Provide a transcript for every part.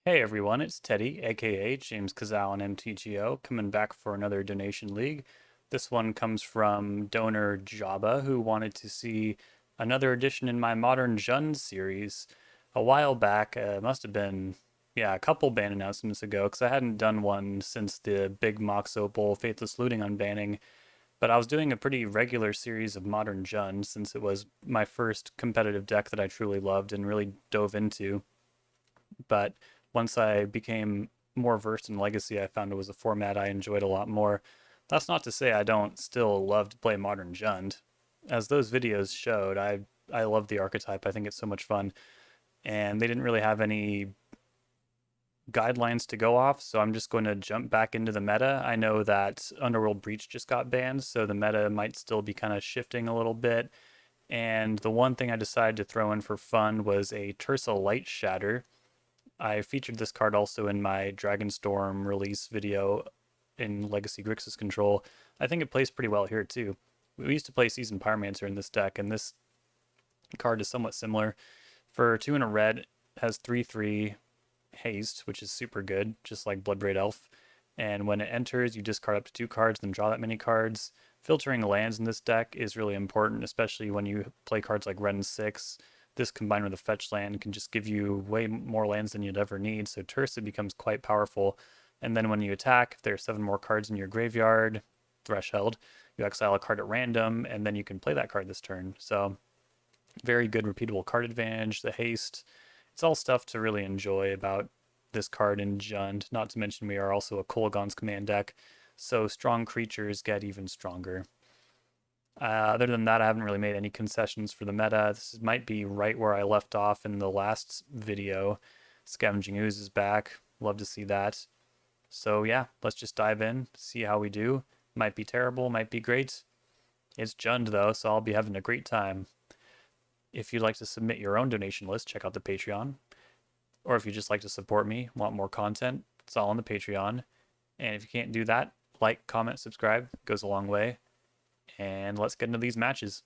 Hey everyone, it's Teddy, aka JamesKisau on MTGO, coming back for another donation league. This one comes from donor Jabbah, who wanted to see another edition in my Modern JUND series a while back. Must have been, yeah, a couple ban announcements ago, because I hadn't done one since the big Mox Opal Faithless Looting unbanning. But I was doing a pretty regular series of Modern JUND since it was my first competitive deck that I truly loved and really dove into. But once I became more versed in Legacy, I found it was a format I enjoyed a lot more. That's not to say I don't still love to play Modern Jund. As those videos showed, I love the archetype. I think it's so much fun. And they didn't really have any guidelines to go off, so I'm just going to jump back into the meta. I know that Underworld Breach just got banned, so the meta might still be kind of shifting a little bit. And the one thing I decided to throw in for fun was a Tersa Light Shatter. I featured this card also in my Dragonstorm release video in Legacy Grixis Control. I think it plays pretty well here too. We used to play Seasoned Pyromancer in this deck, and this card is somewhat similar. For 2 and a red, has 3/3 haste, which is super good, just like Bloodbraid Elf. And when it enters, you discard up to 2 cards, then draw that many cards. Filtering lands in this deck is really important, especially when you play cards like Wrenn 6. This combined with a fetch land can just give you way more lands than you'd ever need, so Tersa becomes quite powerful. And then when you attack, if there are 7 more cards in your graveyard, Threshold, you exile a card at random, and then you can play that card this turn. So very good repeatable card advantage, the haste. It's all stuff to really enjoy about this card in Jund. Not to mention we are also a Kolaghan's Command deck, so strong creatures get even stronger. Other than that, I haven't really made any concessions for the meta. This might be right where I left off in the last video. Scavenging Ooze is back. Love to see that. So yeah, let's just dive in, see how we do. Might be terrible, might be great. It's Jund though, so I'll be having a great time. If you'd like to submit your own donation list, check out the Patreon. Or if you just like to support me, want more content, it's all on the Patreon. And if you can't do that, like, comment, subscribe, goes a long way. And let's get into these matches.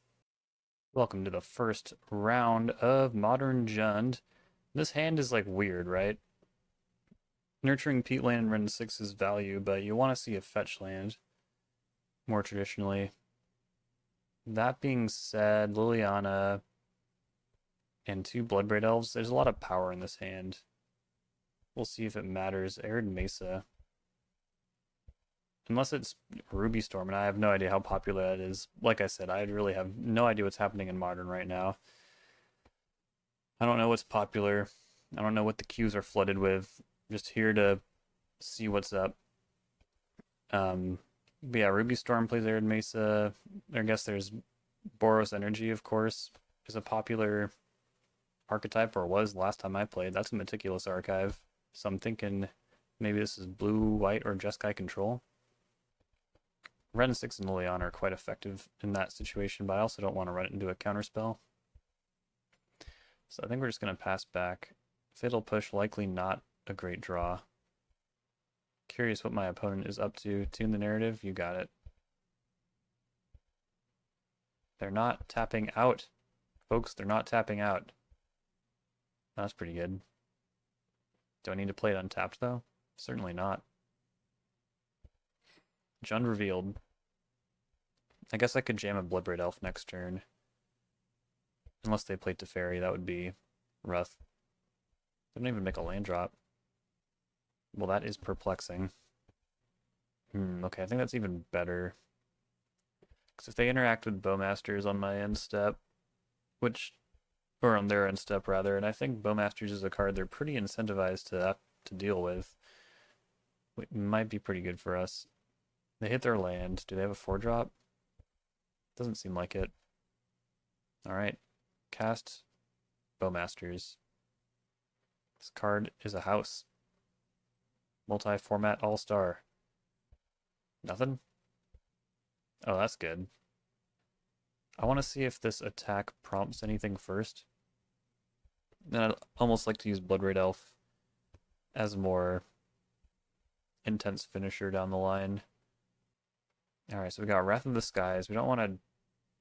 Welcome to the first round of Modern Jund. This hand is like weird, right? Nurturing Peatland and Wrenn 6 is value, but you want to see a fetch land more traditionally. That being said, Liliana and 2 Bloodbraid Elves, there's a lot of power in this hand. We'll see if it matters. Arid Mesa. Unless it's Ruby Storm, and I have no idea how popular that is. Like I said, I really have no idea what's happening in Modern right now. I don't know what's popular. I don't know what the queues are flooded with. I'm just here to see what's up. But yeah, Ruby Storm plays Arid Mesa. I guess there's Boros Energy, of course, is a popular archetype, or was last time I played. That's a Meticulous Archive. So I'm thinking maybe this is blue, white, or Jeskai control. Wrenn 6 and Liliana are quite effective in that situation, but I also don't want to run it into a counterspell. So I think we're just going to pass back. Fatal Push, likely not a great draw. Curious what my opponent is up to. Tune the narrative, you got it. They're not tapping out. Folks, they're not tapping out. That's pretty good. Do I need to play it untapped, though? Certainly not. Jund revealed. I guess I could jam a Bloodbraid Elf next turn. Unless they play Teferi, that would be rough. They don't even make a land drop. Well, that is perplexing. Okay, I think that's even better. Because if they interact with Bowmasters on my end step, or on their end step rather, and I think Bowmasters is a card they're pretty incentivized to deal with. It might be pretty good for us. They hit their land. Do they have a 4-drop? Doesn't seem like it. Alright. Cast Bowmasters. This card is a house. Multi-format all-star. Nothing? Oh, that's good. I want to see if this attack prompts anything first. And I'd almost like to use Bloodbraid Elf as a more intense finisher down the line. Alright, so we got Wrath of the Skies. We don't want to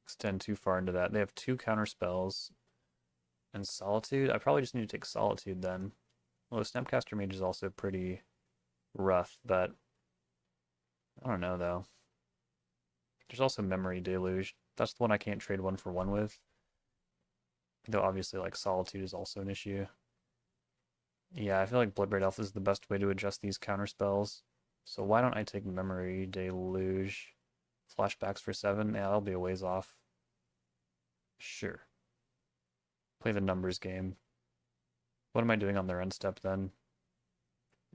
extend too far into that. They have 2 counter spells. And Solitude? I probably just need to take Solitude then. Well, the Snapcaster Mage is also pretty rough, but I don't know though. There's also Memory Deluge. That's the one I can't trade one for one with. Though obviously like Solitude is also an issue. Yeah, I feel like Bloodbraid Elf is the best way to adjust these counter spells. So why don't I take Memory Deluge? Flashbacks for 7? Yeah, that'll be a ways off. Sure. Play the numbers game. What am I doing on their end step then?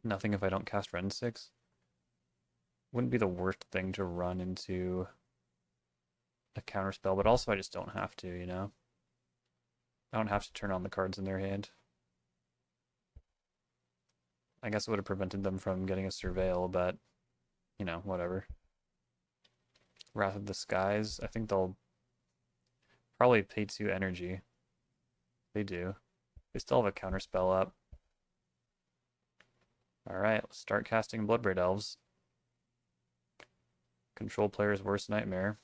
Nothing if I don't cast Wrenn 6? Wouldn't be the worst thing to run into a counter spell, but also I just don't have to, you know? I don't have to turn on the cards in their hand. I guess it would have prevented them from getting a Surveil, but, you know, whatever. Wrath of the Skies, I think they'll probably pay 2 energy. They do. They still have a counter spell up. Alright, let's start casting Bloodbraid Elves. Control player's worst nightmare.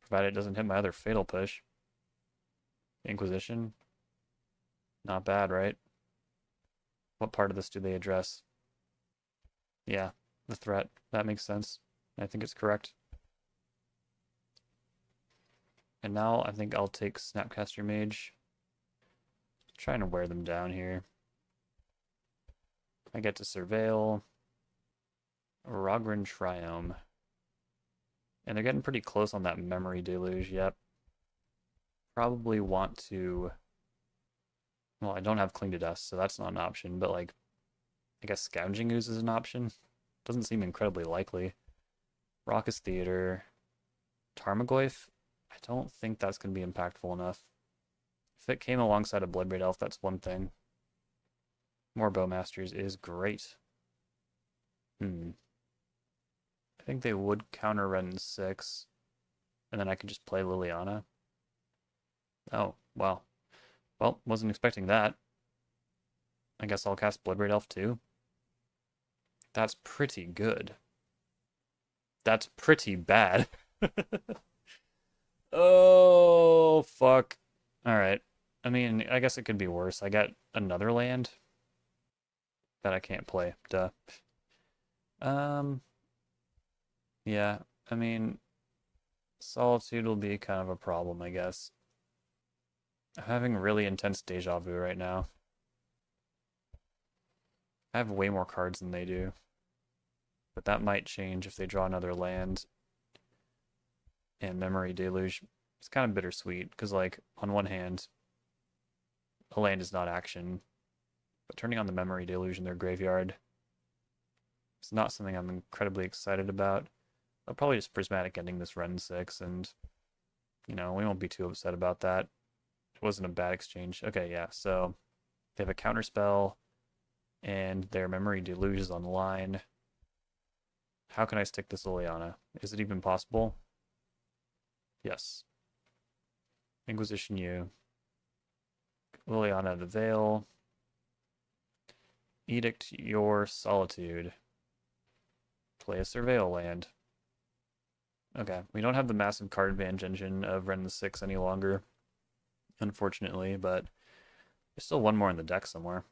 Provided it doesn't hit my other Fatal Push. Inquisition. Not bad, right? What part of this do they address? Yeah, the threat. That makes sense. I think it's correct. And now I think I'll take Snapcaster Mage. Trying to wear them down here. I get to Surveil. Rogren Triome. And they're getting pretty close on that Memory Deluge, yep. Probably want to... Well, I don't have Cling to Dust, so that's not an option, but like, I guess Scourging Ooze is an option. Doesn't seem incredibly likely. Raucous Theater. Tarmogoyf? I don't think that's going to be impactful enough. If it came alongside a Bloodbraid Elf, that's one thing. More Bowmasters is great. I think they would counter Wrenn 6, and then I could just play Liliana. Oh, wow. Well, wasn't expecting that. I guess I'll cast Bloodbraid Elf too. That's pretty good. That's pretty bad. Oh, fuck. Alright. I mean, I guess it could be worse. I got another land that I can't play. Duh. Yeah, I mean, Solitude will be kind of a problem, I guess. I'm having really intense deja vu right now. I have way more cards than they do. But that might change if they draw another land. And Memory Deluge. It's kind of bittersweet, because, like, on one hand, a land is not action. But turning on the Memory Deluge in their graveyard is not something I'm incredibly excited about. I'll probably just Prismatic Ending this Wrenn 6, and, you know, we won't be too upset about that. It wasn't a bad exchange. Okay, yeah, so they have a counterspell, and their Memory Deluge is on the line. How can I stick this Liliana? Is it even possible? Yes. Inquisition U. Liliana the Veil. Edict your Solitude. Play a Surveil land. Okay, we don't have the massive card advantage engine of Wrenn 6 any longer, unfortunately, but there's still one more in the deck somewhere.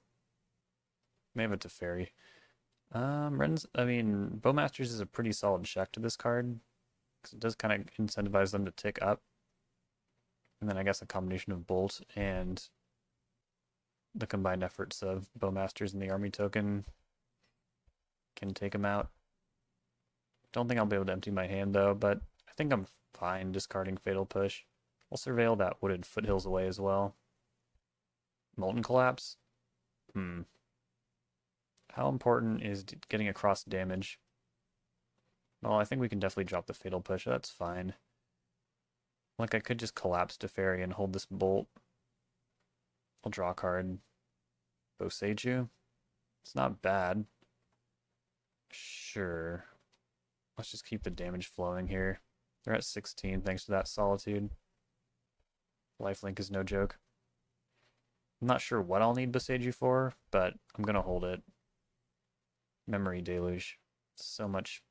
May have a Teferi. Bowmasters is a pretty solid check to this card, because it does kind of incentivize them to tick up. And then I guess a combination of Bolt and the combined efforts of Bowmasters and the army token can take them out. Don't think I'll be able to empty my hand though, but I think I'm fine discarding Fatal Push. I'll Surveil that Wooded Foothills away as well. Molten Collapse? How important is getting across damage? Well, I think we can definitely drop the Fatal Push. That's fine. Like, I could just collapse Teferi and hold this Bolt. I'll draw a card. Boseiju? It's not bad. Sure. Let's just keep the damage flowing here. They're at 16 thanks to that Solitude. Lifelink is no joke. I'm not sure what I'll need Boseiju for, but I'm gonna hold it. Memory Deluge. So much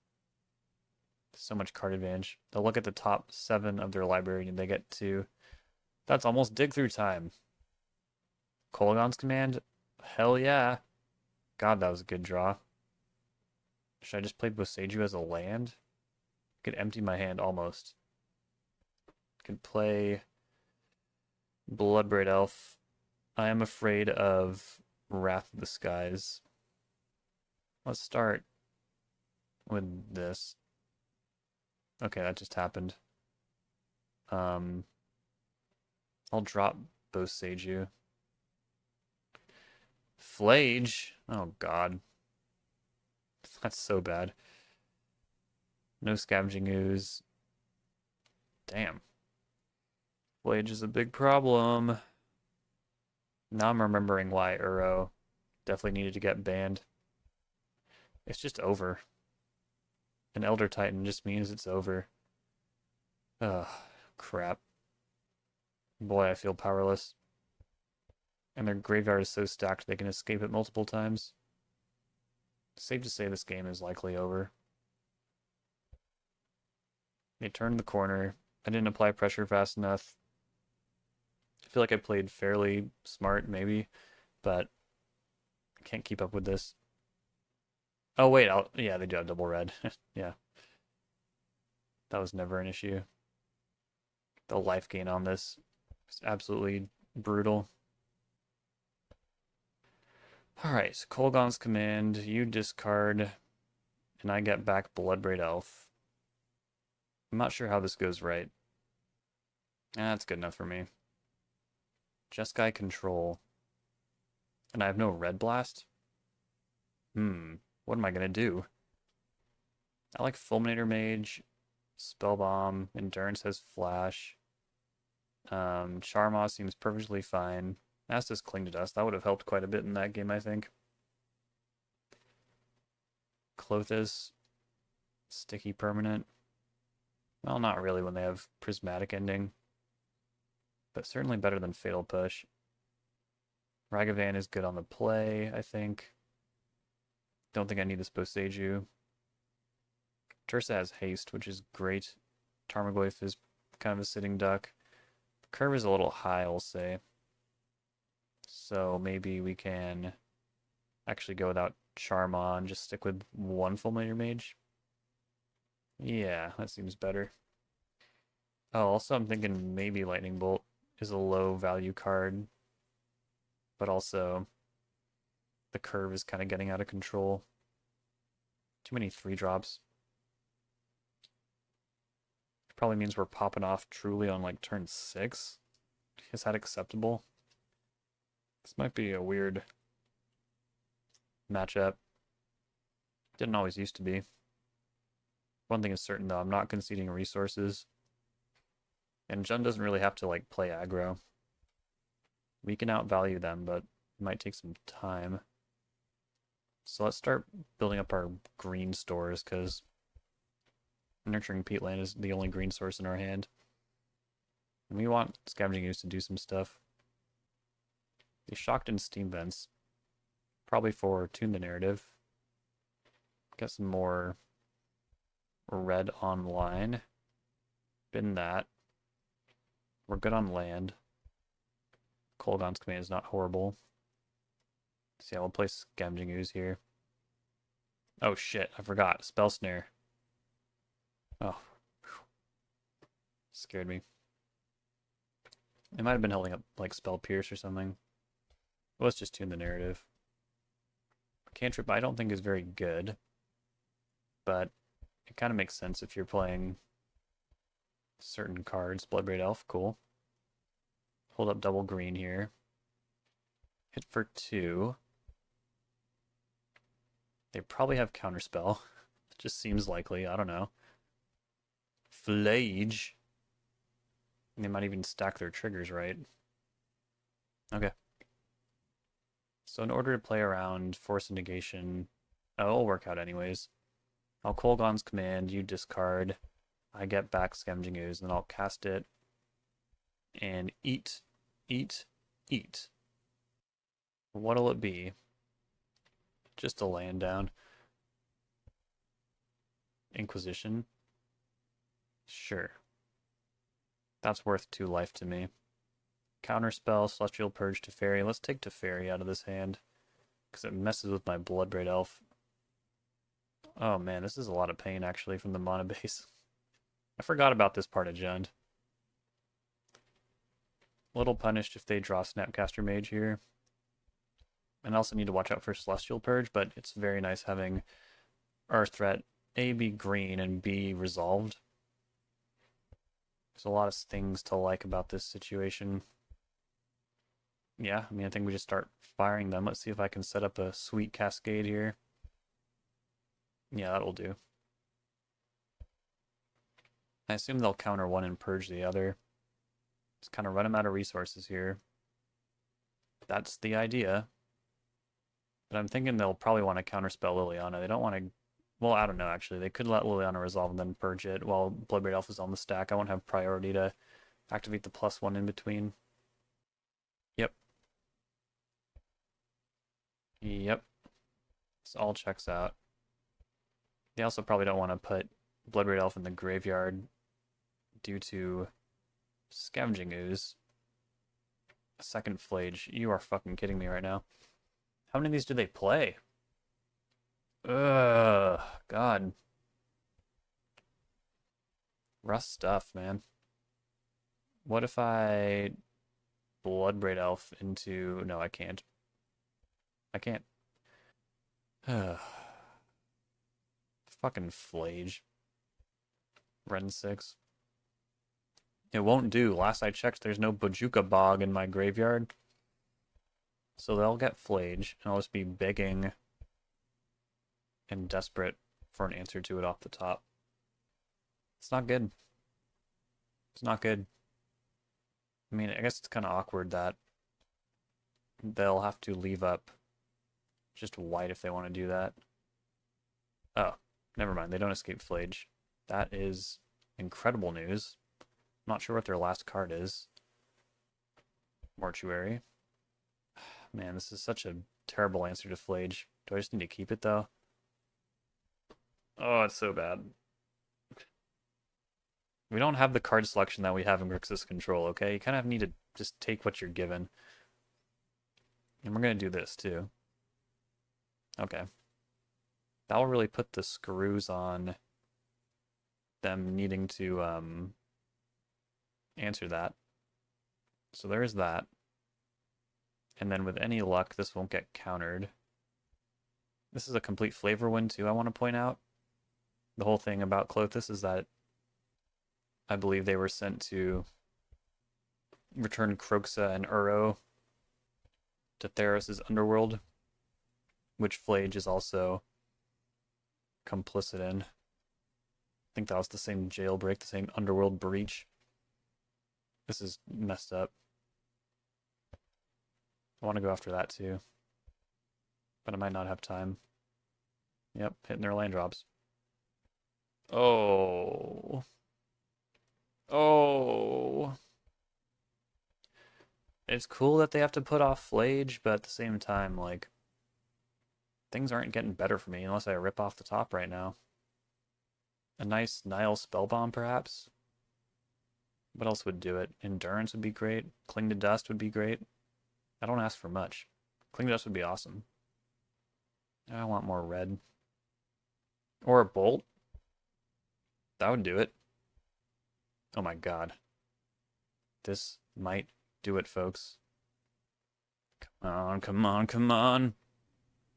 card advantage. They'll look at the top 7 of their library and they get to... That's almost dig through time. Kolaghan's Command? Hell yeah. God, that was a good draw. Should I just play Boseiju as a land? I could empty my hand almost. Could play Bloodbraid Elf. I am afraid of Wrath of the Skies. Let's start with this. Okay, that just happened. I'll drop Boseiju. Flage? Oh god. That's so bad. No Scavenging Ooze. Damn. Flage is a big problem. Now I'm remembering why Uro definitely needed to get banned. It's just over. An Elder Titan just means it's over. Ugh, crap. Boy, I feel powerless. And their graveyard is so stacked they can escape it multiple times. Safe to say this game is likely over. They turned the corner. I didn't apply pressure fast enough. I feel like I played fairly smart, maybe, but I can't keep up with this. Oh, wait, yeah, they do have double red. Yeah. That was never an issue. The life gain on this is absolutely brutal. Alright, so Kolgon's command, you discard, and I get back Bloodbraid Elf. I'm not sure how this goes right. That's good enough for me. Jeskai control. And I have no red blast? What am I gonna do? I like Fulminator Mage, Spellbomb, Endurance has Flash. Charmaw seems perfectly fine. Astus Cling to Dust, that would have helped quite a bit in that game, I think. Clothis, Sticky Permanent. Well, not really when they have Prismatic Ending. But certainly better than Fatal Push. Ragavan is good on the play, I think. Don't think I need this Boseiju. Tursa has haste, which is great. Tarmogoyf is kind of a sitting duck. Curve is a little high, I'll say. So maybe we can actually go without Charmaw and just stick with one Fulminator Mage. Yeah, that seems better. Oh, also I'm thinking maybe Lightning Bolt is a low value card, but also the curve is kind of getting out of control. Too many 3-drops. Probably means we're popping off truly on like turn 6. Is that acceptable? This might be a weird matchup. Didn't always used to be. One thing is certain though, I'm not conceding resources. And JUND doesn't really have to like play aggro. We can outvalue them, but it might take some time. So let's start building up our green stores, because Nurturing Peatland is the only green source in our hand. And we want Scavenging Ooze to do some stuff. They shocked in Steam Vents. Probably for Tune the Narrative. Get some more red online. Bin that. We're good on land. Kolgon's command is not horrible. So yeah, we'll play Scavenging Ooze here. Oh shit, I forgot. Spell Snare. Oh. Scared me. It might have been holding up like Spell Pierce or something. Well, let's just tune the narrative. Cantrip I don't think is very good, but it kind of makes sense if you're playing certain cards. Bloodbraid Elf, cool. Hold up double green here. Hit for 2. They probably have Counterspell. It just seems likely, I don't know. Flage. And they might even stack their triggers right. Okay. So in order to play around Force and Negation, it'll work out anyways. I'll Kolgon's command, you discard, I get back Scavenging Ooze, and then I'll cast it and eat, eat, eat. What'll it be? Just a land down. Inquisition. Sure. That's worth 2 life to me. Counterspell, Celestial Purge, Teferi. Let's take Teferi out of this hand. because it messes with my Bloodbraid Elf. Oh man, this is a lot of pain actually from the mana base. I forgot about this part of Jund. A little punished if they draw Snapcaster Mage here. And I also need to watch out for Celestial Purge, but it's very nice having our threat A be green and B resolved. There's a lot of things to like about this situation. Yeah, I mean, I think we just start firing them. Let's see if I can set up a sweet cascade here. Yeah, that'll do. I assume they'll counter one and purge the other. Just kind of run them out of resources here. That's the idea. But I'm thinking they'll probably want to counterspell Liliana. They don't want to... Well, I don't know, actually. They could let Liliana resolve and then purge it while Bloodbraid Elf is on the stack. I won't have priority to activate the +1 in between. Yep. Yep. This all checks out. They also probably don't want to put Bloodbraid Elf in the graveyard due to Scavenging Ooze. A second Flage. You are fucking kidding me right now. How many of these do they play? Ugh, God. Rough stuff, man. What if I Bloodbraid Elf into... No, I can't. I can't. Fucking Flage. Wrenn 6. It won't do. Last I checked, there's no Bojuka Bog in my graveyard. So they'll get Flage, and I'll just be begging and desperate for an answer to it off the top. It's not good. It's not good. I mean, I guess it's kind of awkward that they'll have to leave up just white if they want to do that. Oh, never mind. They don't escape Flage. That is incredible news. I'm not sure what their last card is. Mortuary. Man, this is such a terrible answer to Flage. Do I just need to keep it, though? Oh, it's so bad. We don't have the card selection that we have in Grixis Control, okay? You kind of need to just take what you're given. And we're going to do this, too. Okay. That will really put the screws on them needing to answer that. So there's that. And then with any luck, this won't get countered. This is a complete flavor win, too, I want to point out. The whole thing about Klothys is that I believe they were sent to return Kroxa and Uro to Theros' underworld, which Flage is also complicit in. I think that was the same jailbreak, the same underworld breach. This is messed up. I want to go after that too, but I might not have time. Yep, hitting their land drops. Oh. Oh. It's cool that they have to put off Flage, but at the same time, like, things aren't getting better for me unless I rip off the top right now. A nice Nile Spellbomb, perhaps? What else would do it? Endurance would be great. Cling to Dust would be great. I don't ask for much. Cling to Dust would be awesome. I want more red. Or a Bolt. That would do it. Oh my god. This might do it, folks. Come on, come on, come on.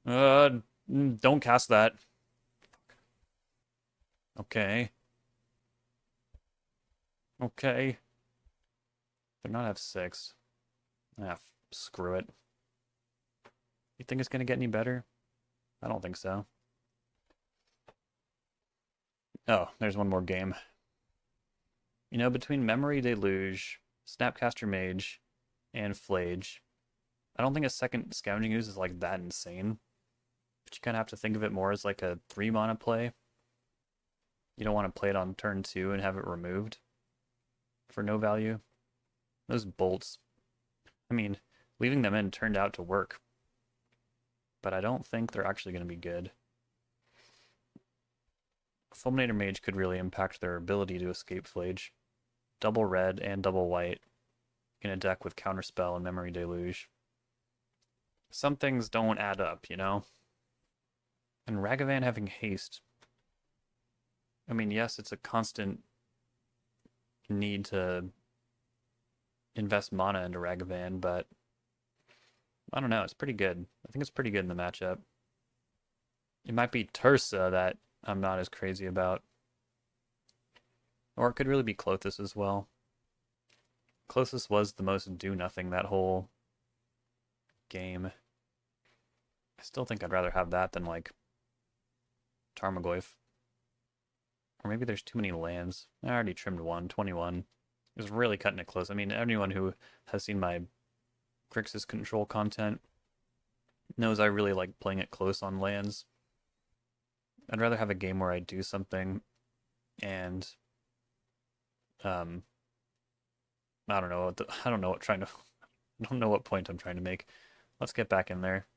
Don't cast that. Okay. Okay. They're not F6. Ah, screw it. You think it's gonna get any better? I don't think so. Oh, there's one more game. You know, between Memory Deluge, Snapcaster Mage, and Flage, I don't think a second Scavenging Ooze is like that insane. But you kind of have to think of it more as like a 3-mana play. You don't want to play it on turn 2 and have it removed for no value. Those bolts, I mean, leaving them in turned out to work. But I don't think they're actually going to be good. Fulminator Mage could really impact their ability to escape Flage. Double red and double white in a deck with Counterspell and Memory Deluge. Some things don't add up, you know? And Ragavan having haste. I mean, yes, it's a constant need to invest mana into Ragavan, but I don't know, it's pretty good. I think it's pretty good in the matchup. It might be Tursa that I'm not as crazy about. Or it could really be Klothys as well. Klothys was the most do-nothing that whole game. I still think I'd rather have that than, like, Tarmogoyf. Or maybe there's too many lands. I already trimmed one, 21. It was really cutting it close. I mean, anyone who has seen my Grixis control content knows I really like playing it close on lands. I'd rather have a game where I do something and I don't know I don't know I don't know what point I'm trying to make. Let's get back in there.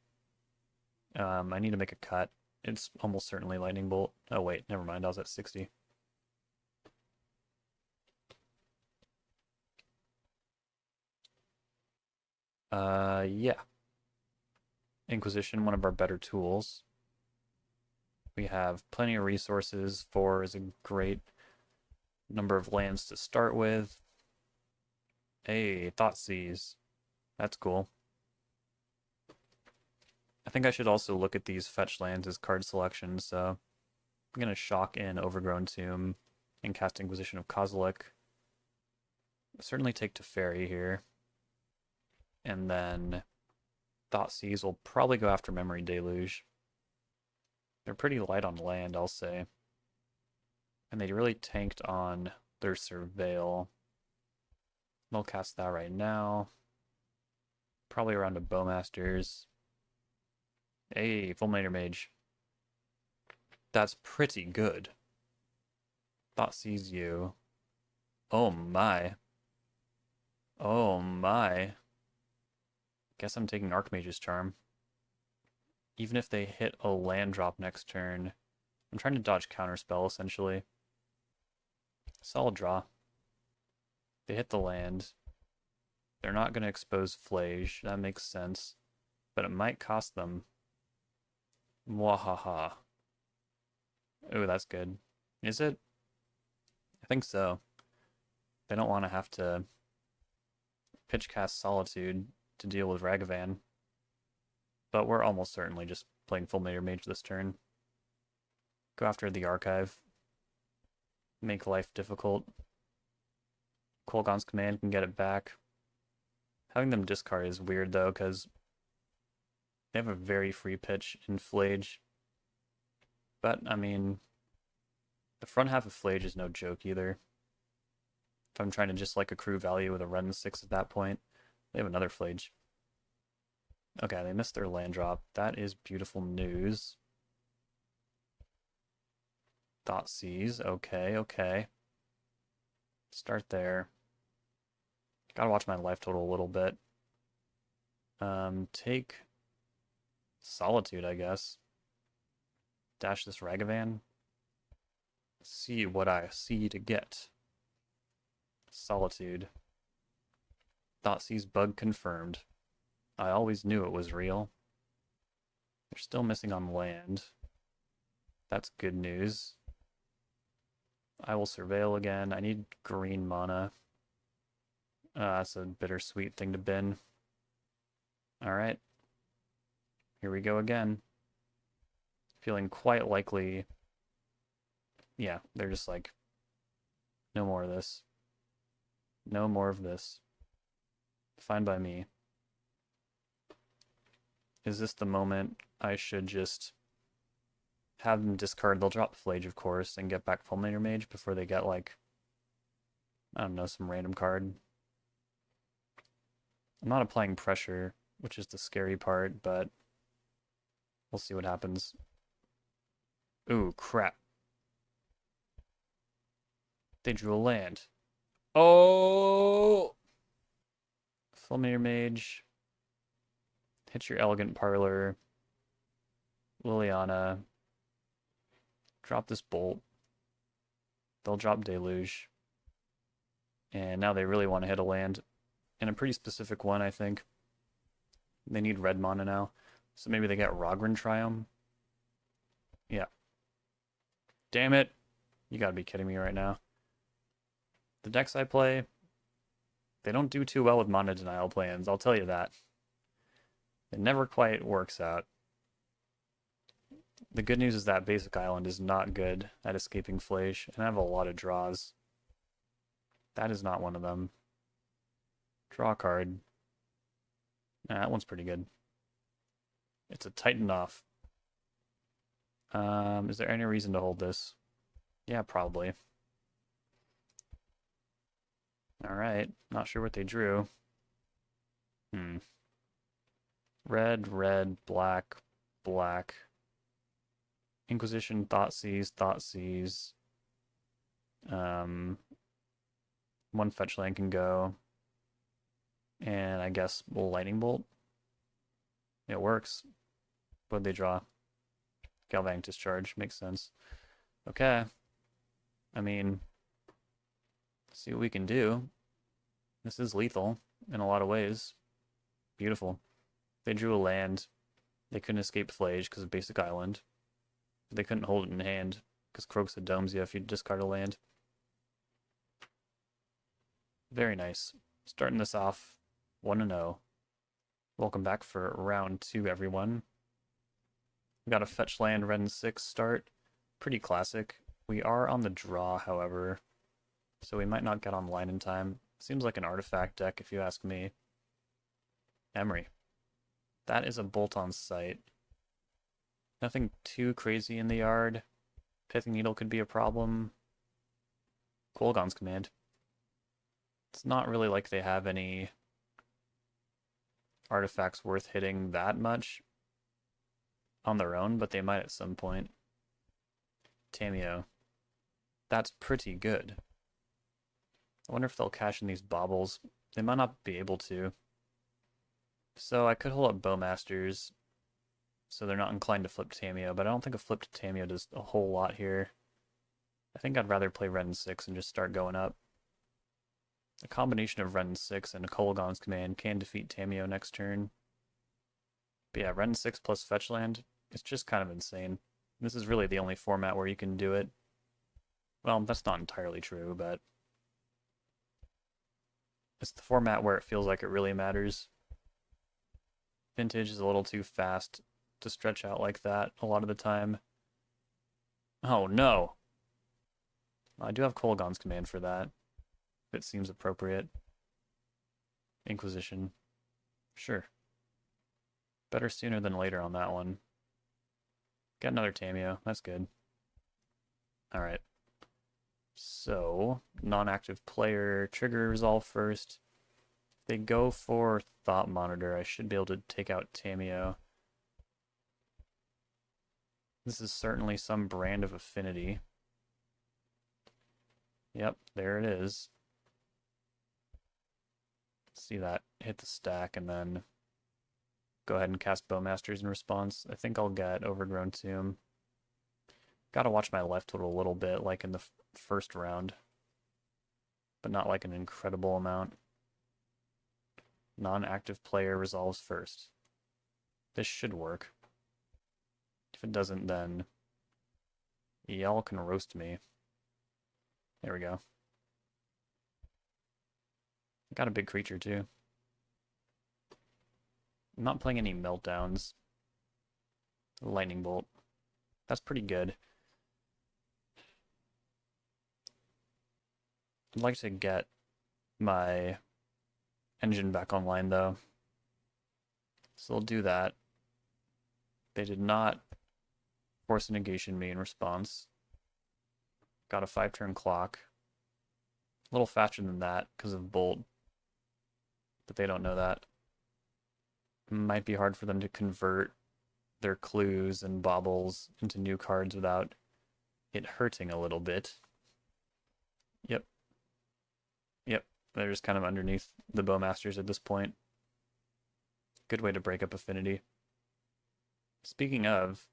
I need to make a cut. It's almost certainly lightning bolt. Oh wait, never mind. I was at 60. Yeah. Inquisition, one of our better tools. We have plenty of resources. 4 is a great number of lands to start with. Hey, Thoughtseize. That's cool. I think I should also look at these fetch lands as card selection, so I'm going to shock in Overgrown Tomb and cast Inquisition of Kozilek. Certainly take Teferi here. And then Thoughtseize will probably go after Memory Deluge. They're pretty light on land, I'll say. And they really tanked on their Surveil. They'll cast that right now. Probably around a Bowmasters. Hey, Fulminator Mage. That's pretty good. Thoughtseize you. Oh my. Oh my. Guess I'm taking Archmage's Charm. Even if they hit a land drop next turn, I'm trying to dodge Counterspell, essentially. Solid draw. They hit the land. They're not going to expose Flage. That makes sense. But it might cost them. Mwahaha. Ooh, that's good. Is it? I think so. They don't want to have to pitch cast Solitude to deal with Ragavan. But we're almost certainly just playing Fulminator Mage this turn. Go after the Archive. Make life difficult. Kolgon's Command can get it back. Having them discard is weird though, because they have a very free pitch in Flage. But, I mean, the front half of Flage is no joke either. If I'm trying to just like accrue value with a Wrenn 6 at that point, they have another Flage. Okay, they missed their land drop. That is beautiful news. Thoughtseize. Okay, okay. Start there. Gotta watch my life total a little bit. Take Solitude, I guess. Dash this Ragavan. See what I see to get. Solitude. Thoughtseize bug confirmed. I always knew it was real. They're still missing on land. That's good news. I will Surveil again. I need green mana. That's a bittersweet thing to bin. Alright. Here we go again. Feeling quite likely. Yeah, they're just like, no more of this. No more of this. Fine by me. Is this the moment I should just have them discard? They'll drop Flage, of course, and get back Fulminator Mage before they get, like, I don't know, some random card. I'm not applying pressure, which is the scary part, but we'll see what happens. Ooh, crap. They drew a land. Oh! Fulminator Mage. Hit your Elegant Parlor. Liliana. Drop this Bolt. They'll drop Deluge. And now they really want to hit a land. And a pretty specific one, I think. They need red mana now. So maybe they get Rogren Triome. Yeah. Damn it. You gotta be kidding me right now. The decks I play, they don't do too well with mana denial plans, I'll tell you that. It never quite works out. The good news is that Basic Island is not good at escaping Flash, and I have a lot of draws. That is not one of them. Draw a card. Nah, that one's pretty good. It's a Titan off. Is there any reason to hold this? Yeah, probably. Alright, not sure what they drew. Red, red, black, black. Inquisition, Thoughtseize. One fetch land can go. And I guess Lightning Bolt. It works. What'd they draw? Galvanic Discharge. Makes sense. Okay. I mean, see what we can do. This is lethal in a lot of ways. Beautiful. They drew a land. They couldn't escape Flage because of Basic Island. But they couldn't hold it in hand because Kroxa domes you if you discard a land. Very nice. Starting this off 1-0. Welcome back for round 2, everyone. We got a fetch land Wrenn 6 start. Pretty classic. We are on the draw, however, so we might not get online in time. Seems like an artifact deck if you ask me. Emery. That is a bolt on sight. Nothing too crazy in the yard. Pithing Needle could be a problem. Kolaghan's Command. It's not really like they have any artifacts worth hitting that much on their own, but they might at some point. Tamiyo. That's pretty good. I wonder if they'll cash in these baubles. They might not be able to. So I could hold up Bowmasters so they're not inclined to flip Tamiyo, but I don't think a flip to Tamiyo does a whole lot here. I think I'd rather play Wrenn 6 and just start going up. A combination of Wrenn 6 and a Kolaghan's Command can defeat Tamiyo next turn. But yeah, Wrenn 6 plus fetch land, it's just kind of insane. This is really the only format where you can do it. Well, that's not entirely true, but it's the format where it feels like it really matters. Vintage is a little too fast to stretch out like that a lot of the time. Oh no! I do have Kolaghan's Command for that, if it seems appropriate. Inquisition. Sure. Better sooner than later on that one. Got another Tamiyo, that's good. Alright. So, non-active player, trigger resolve first. If they go for Thought Monitor, I should be able to take out Tamiyo. This is certainly some brand of affinity. Yep, there it is. See that hit the stack and then go ahead and cast Bowmasters in response. I think I'll get Overgrown Tomb. Gotta watch my life total a little bit, like in the first round, but not like an incredible amount. Non-active player resolves first. This should work. If it doesn't, then y'all can roast me. There we go. Got a big creature too. I'm not playing any Meltdowns. Lightning Bolt. That's pretty good. I'd like to get my engine back online though. So I'll do that. They did not force a negation me in response. Got a 5-turn clock. A little faster than that because of Bolt. But they don't know that. It might be hard for them to convert their clues and baubles into new cards without it hurting a little bit. Yep. Yep, they're just kind of underneath the Bowmasters at this point. Good way to break up affinity. Speaking of,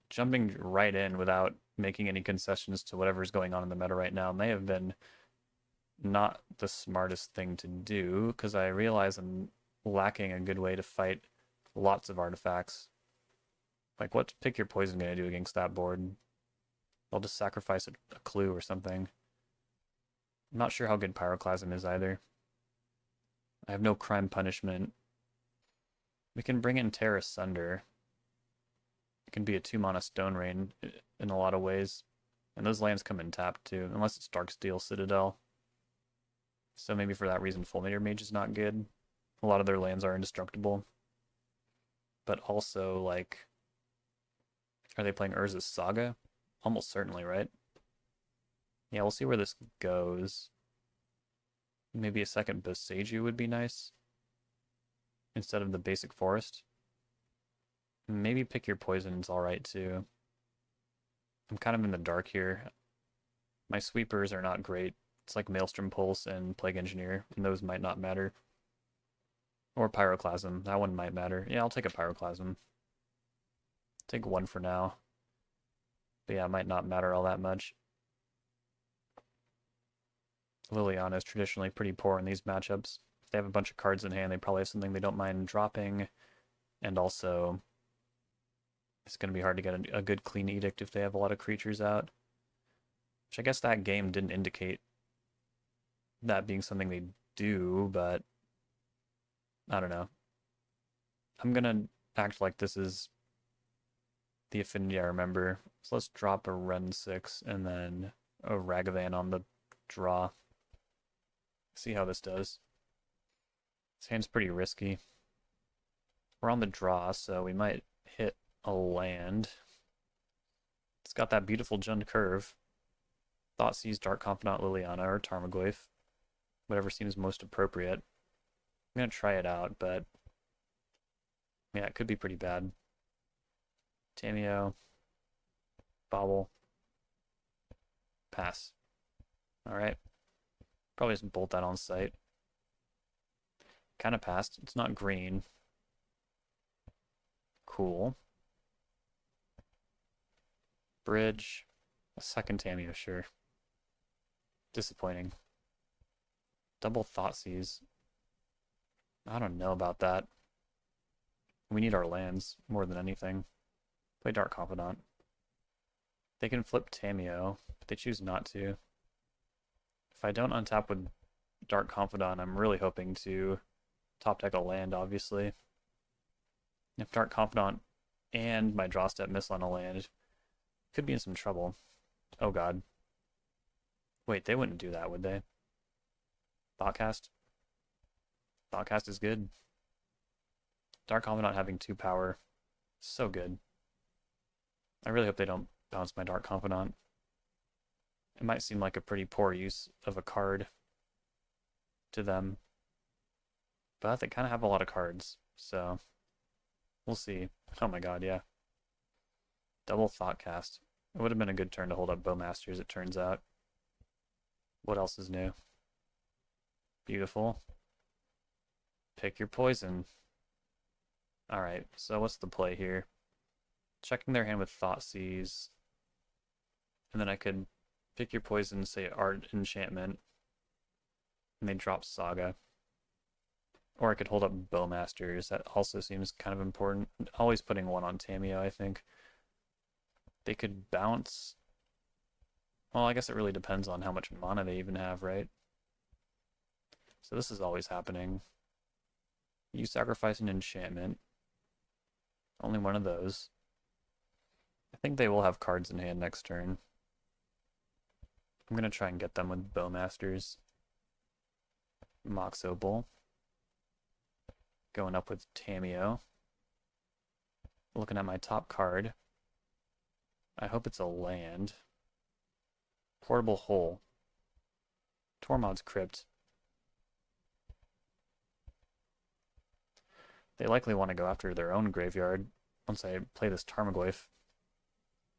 jumping right in without making any concessions to whatever's going on in the meta right now may have been not the smartest thing to do, because I realize I'm lacking a good way to fight lots of artifacts. Like, what's Pick Your Poison gonna do against that board? They'll just sacrifice a clue or something. I'm not sure how good Pyroclasm is either. I have no Crime Punishment. We can bring in Tear Asunder. It can be a 2-mana Stone Rain in a lot of ways. And those lands come in tapped too, unless it's Darksteel Citadel. So maybe for that reason Fulminator Mage is not good. A lot of their lands are indestructible. But also, like, are they playing Urza's Saga? Almost certainly, right? Yeah, we'll see where this goes. Maybe a second Boseiju would be nice instead of the basic forest. Maybe Pick Your Poison's alright too. I'm kind of in the dark here. My sweepers are not great. It's like Maelstrom Pulse and Plague Engineer, and those might not matter. Or Pyroclasm, that one might matter. Yeah, I'll take a Pyroclasm. Take one for now. But yeah, it might not matter all that much. Liliana is traditionally pretty poor in these matchups. If they have a bunch of cards in hand, they probably have something they don't mind dropping. And also, it's going to be hard to get a good clean edict if they have a lot of creatures out. Which I guess that game didn't indicate that being something they do, but I don't know. I'm going to act like this is the affinity I remember. So let's drop a Wrenn 6 and then a Ragavan on the draw. See how this does. This hand's pretty risky. We're on the draw, so we might hit a land. It's got that beautiful Jund curve. Thoughtseize, Dark Confidant, Liliana, or Tarmogoyf. Whatever seems most appropriate. I'm going to try it out, but yeah, it could be pretty bad. Tamiyo. Bobble. Pass. Alright. Probably just bolt that on sight. Kind of passed. It's not green. Cool. Bridge. A second Tamiyo, sure. Disappointing. Double Thoughtseize. I don't know about that. We need our lands more than anything. Play Dark Confidant. They can flip Tamiyo, but they choose not to. If I don't untap with Dark Confidant, I'm really hoping to top deck a land, obviously. If Dark Confidant and my draw step miss on a land, could be in some trouble. Oh god. Wait, they wouldn't do that, would they? Thoughtcast? Thoughtcast is good. Dark Confidant having 2 power. So good. I really hope they don't bounce my Dark Confidant. It might seem like a pretty poor use of a card to them. But they kind of have a lot of cards, so we'll see. Oh my god, yeah. Double Thoughtcast. It would have been a good turn to hold up Bowmasters, it turns out. What else is new? Beautiful. Pick Your Poison. Alright, so what's the play here? Checking their hand with Thoughtseize. And then I could Pick Your Poison, say Art Enchantment. And they drop Saga. Or I could hold up Bowmasters. That also seems kind of important. Always putting one on Tamiyo, I think. They could bounce. Well, I guess it really depends on how much mana they even have, right? So this is always happening. You sacrifice an enchantment. Only one of those. I think they will have cards in hand next turn. I'm going to try and get them with Bowmasters. Mox Opal. Going up with Tamiyo. Looking at my top card. I hope it's a land. Portable Hole. Tormod's Crypt. They likely want to go after their own graveyard once I play this Tarmogoyf.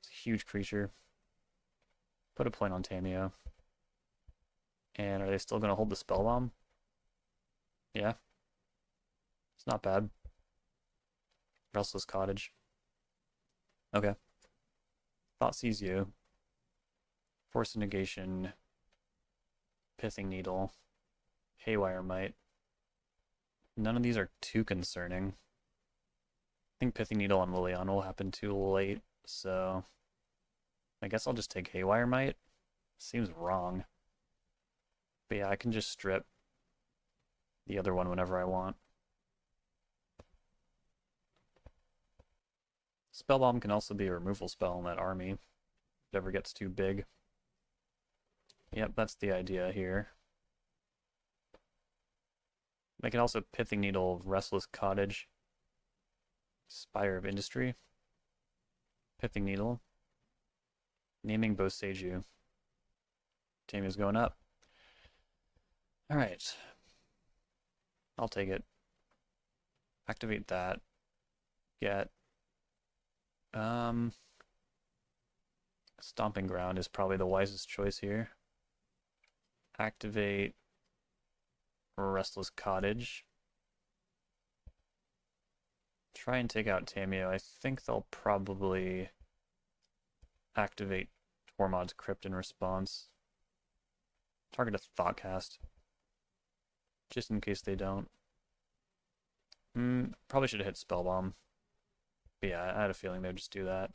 It's a huge creature. Put a point on Tamiyo. And are they still going to hold the Spellbomb? Yeah. It's not bad. Restless Cottage. Okay. Thoughtseize you. Force of Negation. Pithing Needle. Haywire Might. None of these are too concerning. I think Pithy Needle on Liliana will happen too late, so I guess I'll just take Haywire Might. Seems wrong. But yeah, I can just strip the other one whenever I want. Spell Bomb can also be a removal spell in that army. If it ever gets too big. Yep, that's the idea here. They can also Pithing Needle, Restless Cottage, Spire of Industry, Pithing Needle, naming Boseiju. Tamia's going up. Alright. I'll take it. Activate that. Get Stomping Ground is probably the wisest choice here. Activate Restless Cottage. Try and take out Tamio. I think they'll probably activate Tormod's Crypt in response. Target a Thoughtcast. Just in case they don't. Probably should have hit Spellbomb. But yeah, I had a feeling they'd just do that.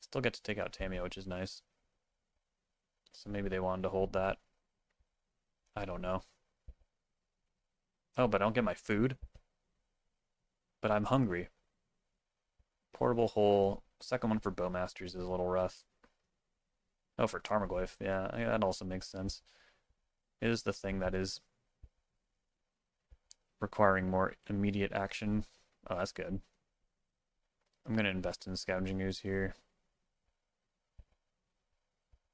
Still get to take out Tamio, which is nice. So maybe they wanted to hold that. I don't know. Oh, but I don't get my food? But I'm hungry. Portable Hole. Second one for Bowmasters is a little rough. Oh, for Tarmogoyf. Yeah, that also makes sense. It is the thing that is requiring more immediate action. Oh, that's good. I'm going to invest in Scavenging Ooze here.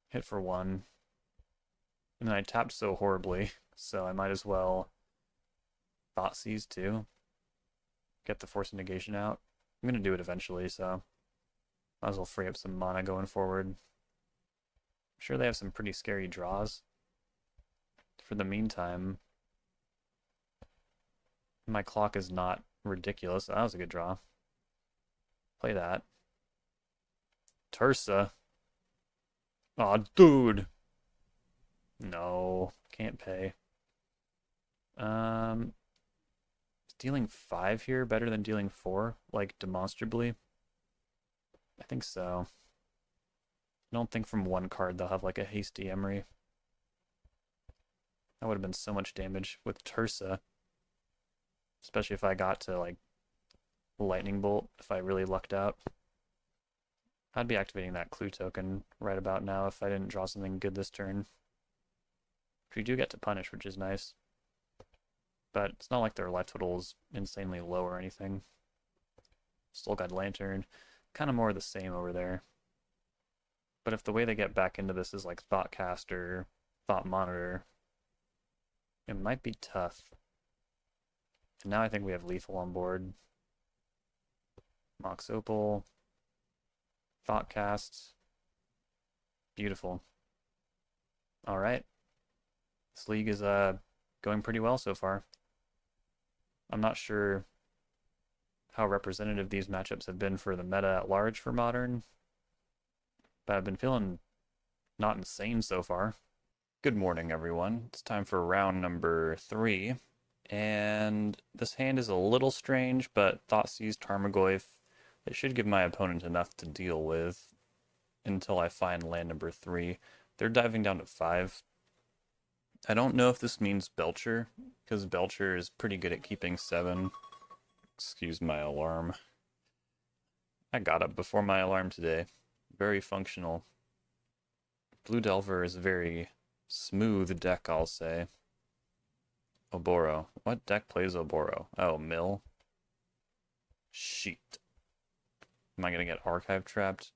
Hit for 1. And then I tapped so horribly, so I might as well Thoughtseize too. Get the Force of Negation out. I'm going to do it eventually, so might as well free up some mana going forward. I'm sure they have some pretty scary draws. For the meantime, my clock is not ridiculous. That was a good draw. Play that. Tursa. Aw, dude. No, can't pay. Is dealing 5 here better than dealing 4? Like, demonstrably? I think so. I don't think from one card they'll have like a hasty Emery. That would have been so much damage with Tursa. Especially if I got to like Lightning Bolt, if I really lucked out. I'd be activating that Clue token right about now if I didn't draw something good this turn. We do get to punish, which is nice. But it's not like their life total is insanely low or anything. Still got Lantern. Kind of more of the same over there. But if the way they get back into this is like Thoughtcast or Thought Monitor, it might be tough. And now I think we have Lethal on board. Mox Opal. Thoughtcast. Beautiful. Alright. This league is going pretty well so far. I'm not sure how representative these matchups have been for the meta at large for Modern, but I've been feeling not insane so far. Good morning, everyone. It's time for round number 3, and this hand is a little strange, but Thoughtseize Tarmogoyf, it should give my opponent enough to deal with until I find land number 3. They're diving down to 5. I don't know if this means Belcher, because Belcher is pretty good at keeping 7. Excuse my alarm. I got up before my alarm today. Very functional. Blue Delver is a very smooth deck, I'll say. Oboro. What deck plays Oboro? Oh, Mill. Sheet. Am I going to get Archive trapped?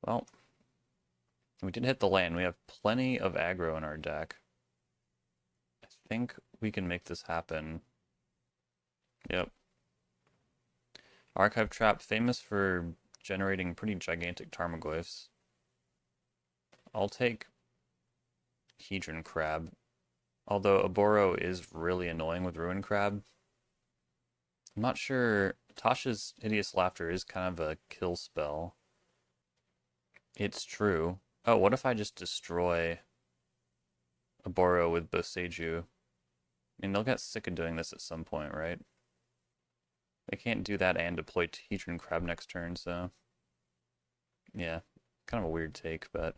Well, we did hit the land. We have plenty of aggro in our deck. I think we can make this happen. Yep. Archive Trap, famous for generating pretty gigantic Tarmogoyfs. I'll take Hedron Crab. Although Oboro is really annoying with Ruin Crab. I'm not sure. Tasha's Hideous Laughter is kind of a kill spell. It's true. Oh, what if I just destroy Oboro with Boseiju? I mean, they'll get sick of doing this at some point, right? They can't do that and deploy Hedron Crab next turn, so... Yeah, kind of a weird take, but...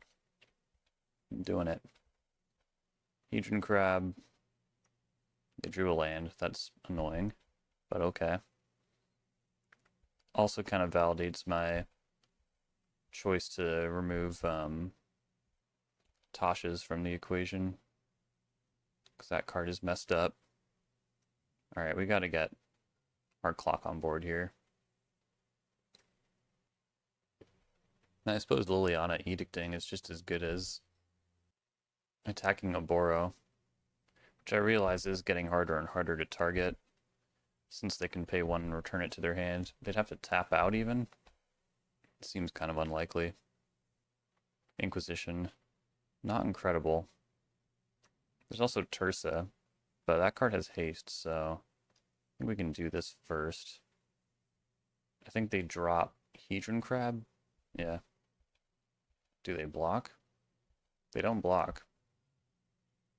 I'm doing it. Hedron Crab. They drew a land. That's annoying, but okay. Also kind of validates my choice to remove Tasha's from the equation, because that card is messed up. Alright, we gotta get our clock on board here. I suppose Liliana edicting is just as good as attacking a Boro, which I realize is getting harder and harder to target, since they can pay one and return it to their hand. They'd have to tap out even. It seems kind of unlikely. Inquisition. Not incredible. There's also Tersa, but that card has haste, so I think we can do this first. I think they drop Hedron Crab. Yeah. Do they block? They don't block.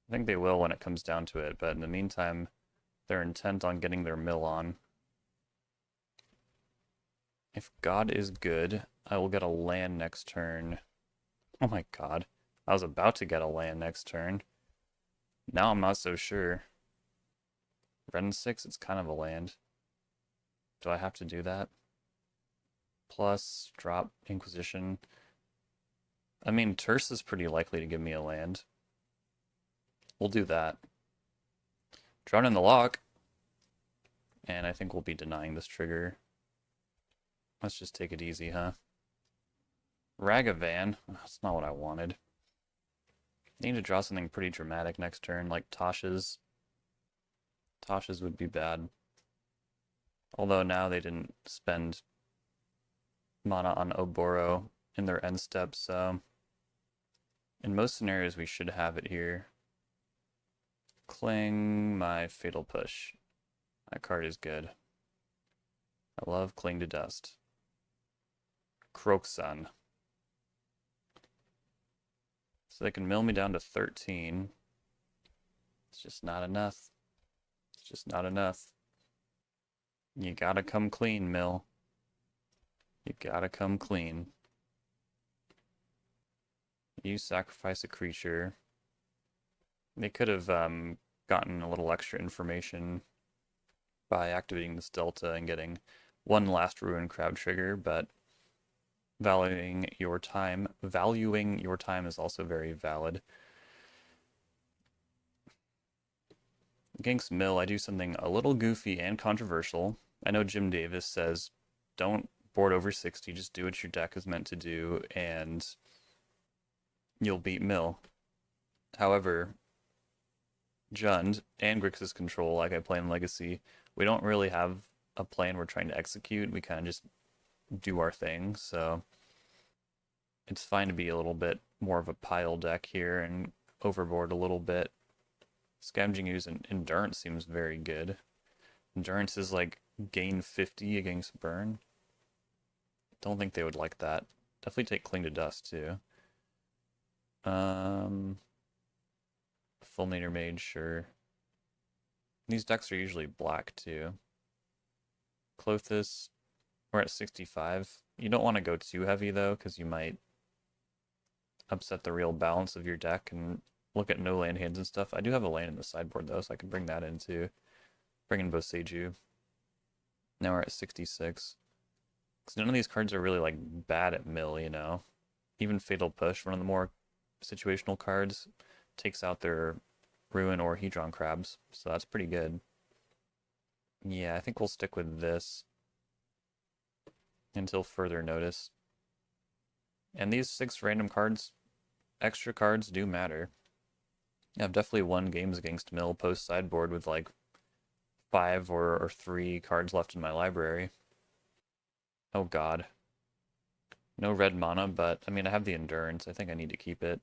I think they will when it comes down to it, but in the meantime, they're intent on getting their mill on. If God is good, I will get a land next turn. Oh my god. I was about to get a land next turn. Now I'm not so sure. Wrenn 6, it's kind of a land. Do I have to do that? Plus, drop Inquisition. I mean, Terse is pretty likely to give me a land. We'll do that. Drown in the lock. And I think we'll be denying this trigger. Let's just take it easy, huh? Ragavan. That's not what I wanted. I need to draw something pretty dramatic next turn, like Tasha's. Tasha's would be bad. Although now they didn't spend mana on Oboro in their end step, so in most scenarios we should have it here. Cling my Fatal Push. That card is good. I love Cling to Dust. Croaksun. So they can mill me down to 13. It's just not enough. It's just not enough. You gotta come clean, Mill. You gotta come clean. You sacrifice a creature. They could have gotten a little extra information by activating this Delta and getting one last Ruin Crab trigger, but valuing your time is also very valid. Against Mill, I do something a little goofy and controversial. I know Jim Davis says, don't board over 60, just do what your deck is meant to do, and you'll beat Mill. However, JUND and Grixis Control, like I play in Legacy, we don't really have a plan we're trying to execute. We kind of just do our thing, so it's fine to be a little bit more of a pile deck here and overboard a little bit. Scavenging Ooze and Endurance seems very good. Endurance is like gain 50 against burn. Don't think they would like that. Definitely take Cling to Dust too. Fulminator Mage, sure. These decks are usually black too. Clothis, we're at 65. You don't want to go too heavy though, because you might upset the real balance of your deck and look at no land hands and stuff. I do have a land in the sideboard though, so I can bring that in too. Bring in Boseiju. Now we're at 66. Because none of these cards are really like bad at mill, you know. Even Fatal Push, one of the more situational cards, takes out their Ruin or Hedron Crabs, so that's pretty good. Yeah, I think we'll stick with this until further notice. And these 6 random cards, extra cards, do matter. I've definitely won games against Mill post sideboard with like 5 or 3 cards left in my library. Oh god. No red mana, but I mean I have the Endurance. I think I need to keep it.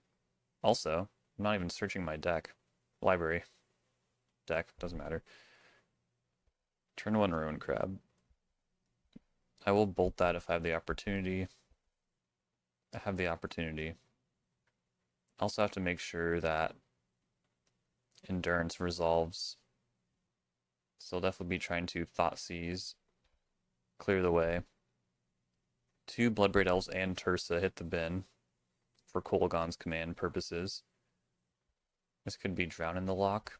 Also, I'm not even searching my deck. Library. Deck, doesn't matter. Turn 1 Ruin Crab. I will bolt that if I have the opportunity. I have the opportunity. Also have to make sure that Endurance resolves So I'll definitely be trying to Thoughtseize, clear the way. 2 Bloodbraid Elves and Tursa hit the bin for Kolaghan's command purposes. This could be Drown in the Lock.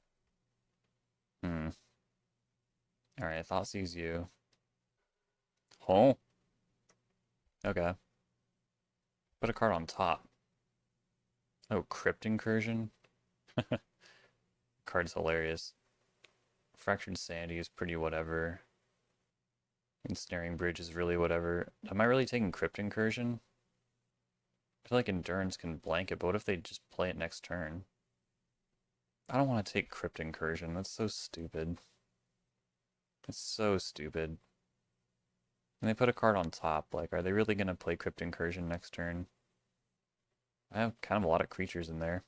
Alright, Thoughtseize you. Oh. Okay. Put a card on top. Oh, Crypt Incursion? Card's hilarious. Fractured Sanity is pretty whatever. Ensnaring Bridge is really whatever. Am I really taking Crypt Incursion? I feel like Endurance can blank it, but what if they just play it next turn? I don't want to take Crypt Incursion. That's so stupid. It's so stupid. And they put a card on top. Like, are they really going to play Crypt Incursion next turn? I have kind of a lot of creatures in there.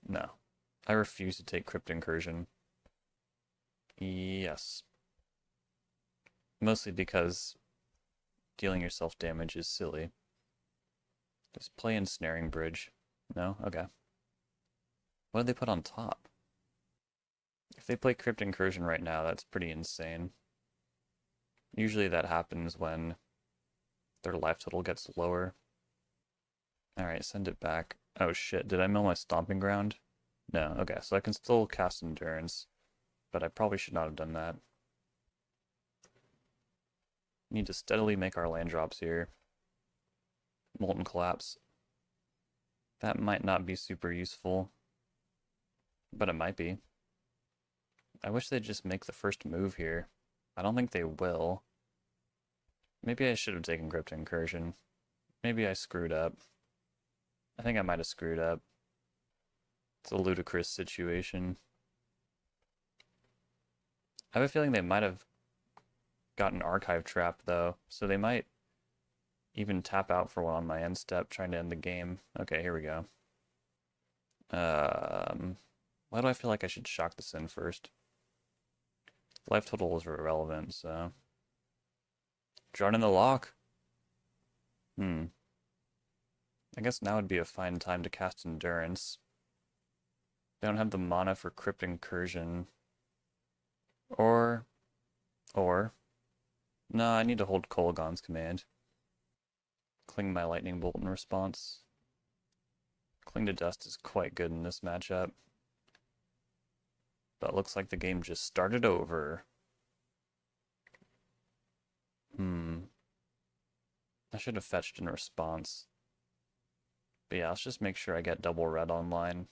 No. I refuse to take Crypt Incursion. Yes. Mostly because dealing yourself damage is silly. Just play Ensnaring Bridge. No? Okay. What did they put on top? If they play Crypt Incursion right now, that's pretty insane. Usually that happens when their life total gets lower. Alright, send it back. Oh shit, did I mill my Stomping Ground? No, okay, so I can still cast Endurance, but I probably should not have done that. Need to steadily make our land drops here. Molten Collapse. That might not be super useful, but it might be. I wish they'd just make the first move here. I don't think they will. Maybe I should have taken Crypt Incursion. Maybe I screwed up. I think I might have screwed up. It's a ludicrous situation. I have a feeling they might have gotten Archive Trap, though, so they might even tap out for one on my end step, trying to end the game. Okay, here we go. Why do I feel like I should shock this in first? Life total is irrelevant, so... Drawn in the Lock? I guess now would be a fine time to cast Endurance. They don't have the mana for Crypt Incursion. Or... No, I need to hold Kolaghan's command. Cling my Lightning Bolt in response. Cling to Dust is quite good in this matchup. But looks like the game just started over. I should have fetched in response. But yeah, let's just make sure I get double red online.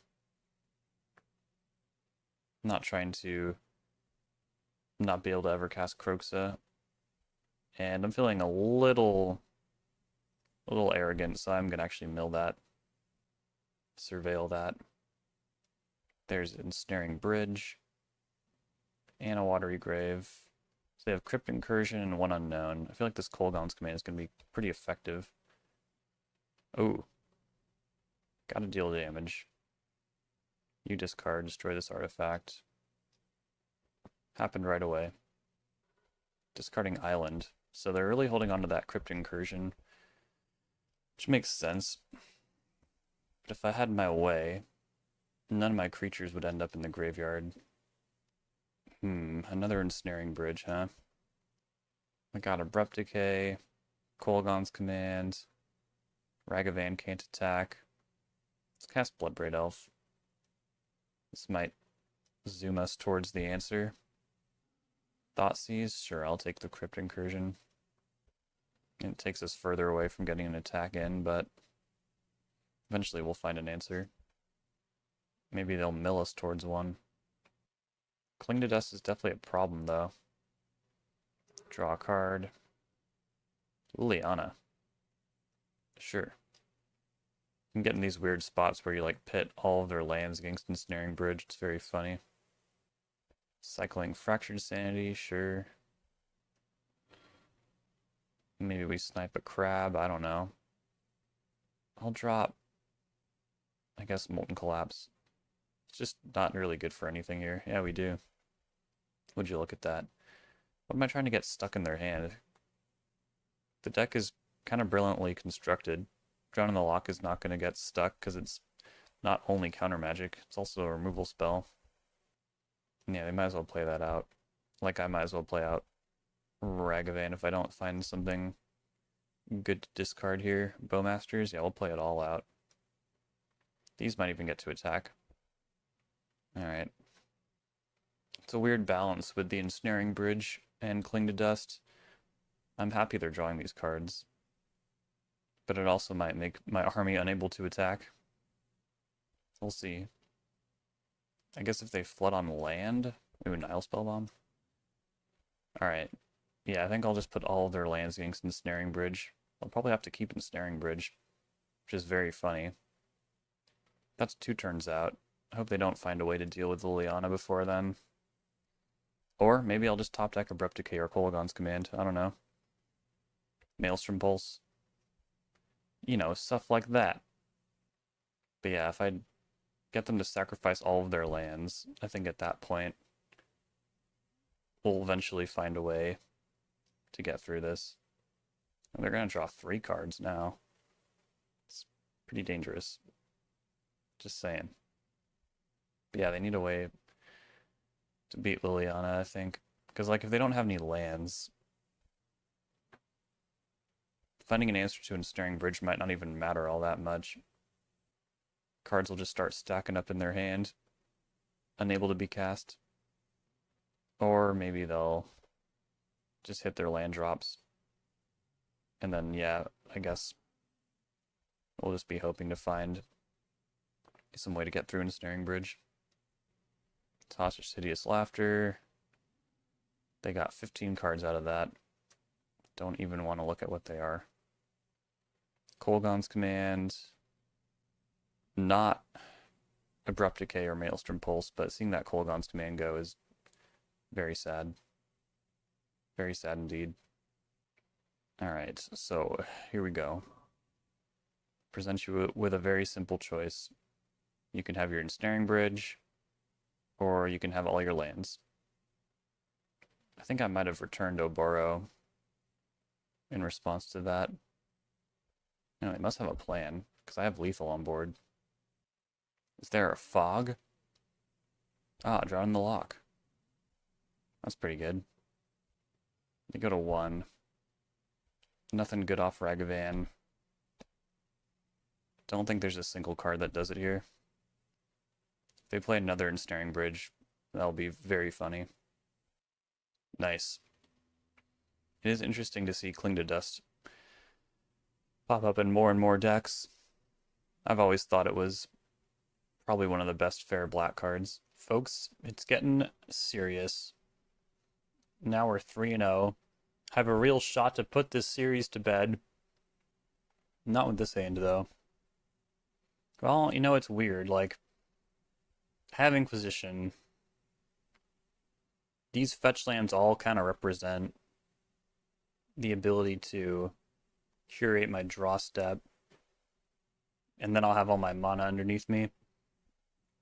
I'm not trying to not be able to ever cast Kroxa. And I'm feeling a little arrogant, so I'm gonna actually mill that. Surveil that. There's Ensnaring Bridge. And a Watery Grave. So they have Crypt Incursion and one unknown. I feel like this Kolaghan's command is gonna be pretty effective. Oh. Gotta deal damage. You discard, destroy this artifact. Happened right away. Discarding Island. So they're really holding on to that Crypt Incursion, which makes sense. But if I had my way, none of my creatures would end up in the graveyard. Another Ensnaring Bridge, huh? I got Abrupt Decay, Kolaghan's Command, Ragavan can't attack. Let's cast Bloodbraid Elf. This might zoom us towards the answer. Thoughtseize, sure, I'll take the Crypt Incursion. It takes us further away from getting an attack in, but eventually we'll find an answer. Maybe they'll mill us towards one. Cling to Dust is definitely a problem, though. Draw a card. Liliana. Sure. I'm getting these weird spots where you like pit all of their lands against Ensnaring Bridge. It's very funny. Cycling Fractured Sanity, sure. Maybe we snipe a crab, I don't know. I'll drop, I guess, Molten Collapse. It's just not really good for anything here. Yeah, we do. Would you look at that? What am I trying to get stuck in their hand? The deck is kind of brilliantly constructed. Drown in the Lock is not going to get stuck because it's not only counter magic, it's also a removal spell. Yeah, they might as well play that out. Like I might as well play out Ragavan if I don't find something good to discard here. Bowmasters, yeah, we'll play it all out. These might even get to attack. Alright. It's a weird balance with the Ensnaring Bridge and Cling to Dust. I'm happy they're drawing these cards. But it also might make my army unable to attack. We'll see. I guess if they flood on land... Ooh, Nile Spellbomb. Alright. Yeah, I think I'll just put all of their lands against Ensnaring Bridge. I'll probably have to keep Ensnaring Bridge, which is very funny. That's 2 turns out. I hope they don't find a way to deal with Liliana before then. Or maybe I'll just top deck Abrupt Decay or Kolaghan's Command. I don't know. Maelstrom Pulse. You know, stuff like that. But yeah, if I get them to sacrifice all of their lands, I think at that point we'll eventually find a way to get through this. And they're going to draw 3 cards now. It's pretty dangerous. Just saying. But yeah, they need a way to beat Liliana, I think. Because, like, if they don't have any lands, finding an answer to Ensnaring Bridge might not even matter all that much. Cards will just start stacking up in their hand, unable to be cast. Or maybe they'll just hit their land drops. And then, yeah, I guess we'll just be hoping to find some way to get through Ensnaring Bridge. Hostage Hideous Laughter. They got 15 cards out of that. Don't even want to look at what they are. Kolaghan's Command. Not Abrupt Decay or Maelstrom Pulse, but seeing that Kolaghan's Command go is very sad. Very sad indeed. Alright, so here we go. Present you with a very simple choice. You can have your Ensnaring Bridge, or you can have all your lands. I think I might have returned Oboro in response to that. No, they must have a plan, because I have lethal on board. Is there a fog? Ah, drawing the lock. That's pretty good. They go to 1. Nothing good off Ragavan. Don't think there's a single card that does it here. If they play another Ensnaring Bridge, that'll be very funny. Nice. It is interesting to see Cling to Dust pop up in more and more decks. I've always thought it was probably one of the best fair black cards. Folks, it's getting serious. Now we're 3-0. Have a real shot to put this series to bed. Not with this hand, though. Well, you know, it's weird. Like, have Inquisition. These fetch lands all kind of represent the ability to curate my draw step. And then I'll have all my mana underneath me.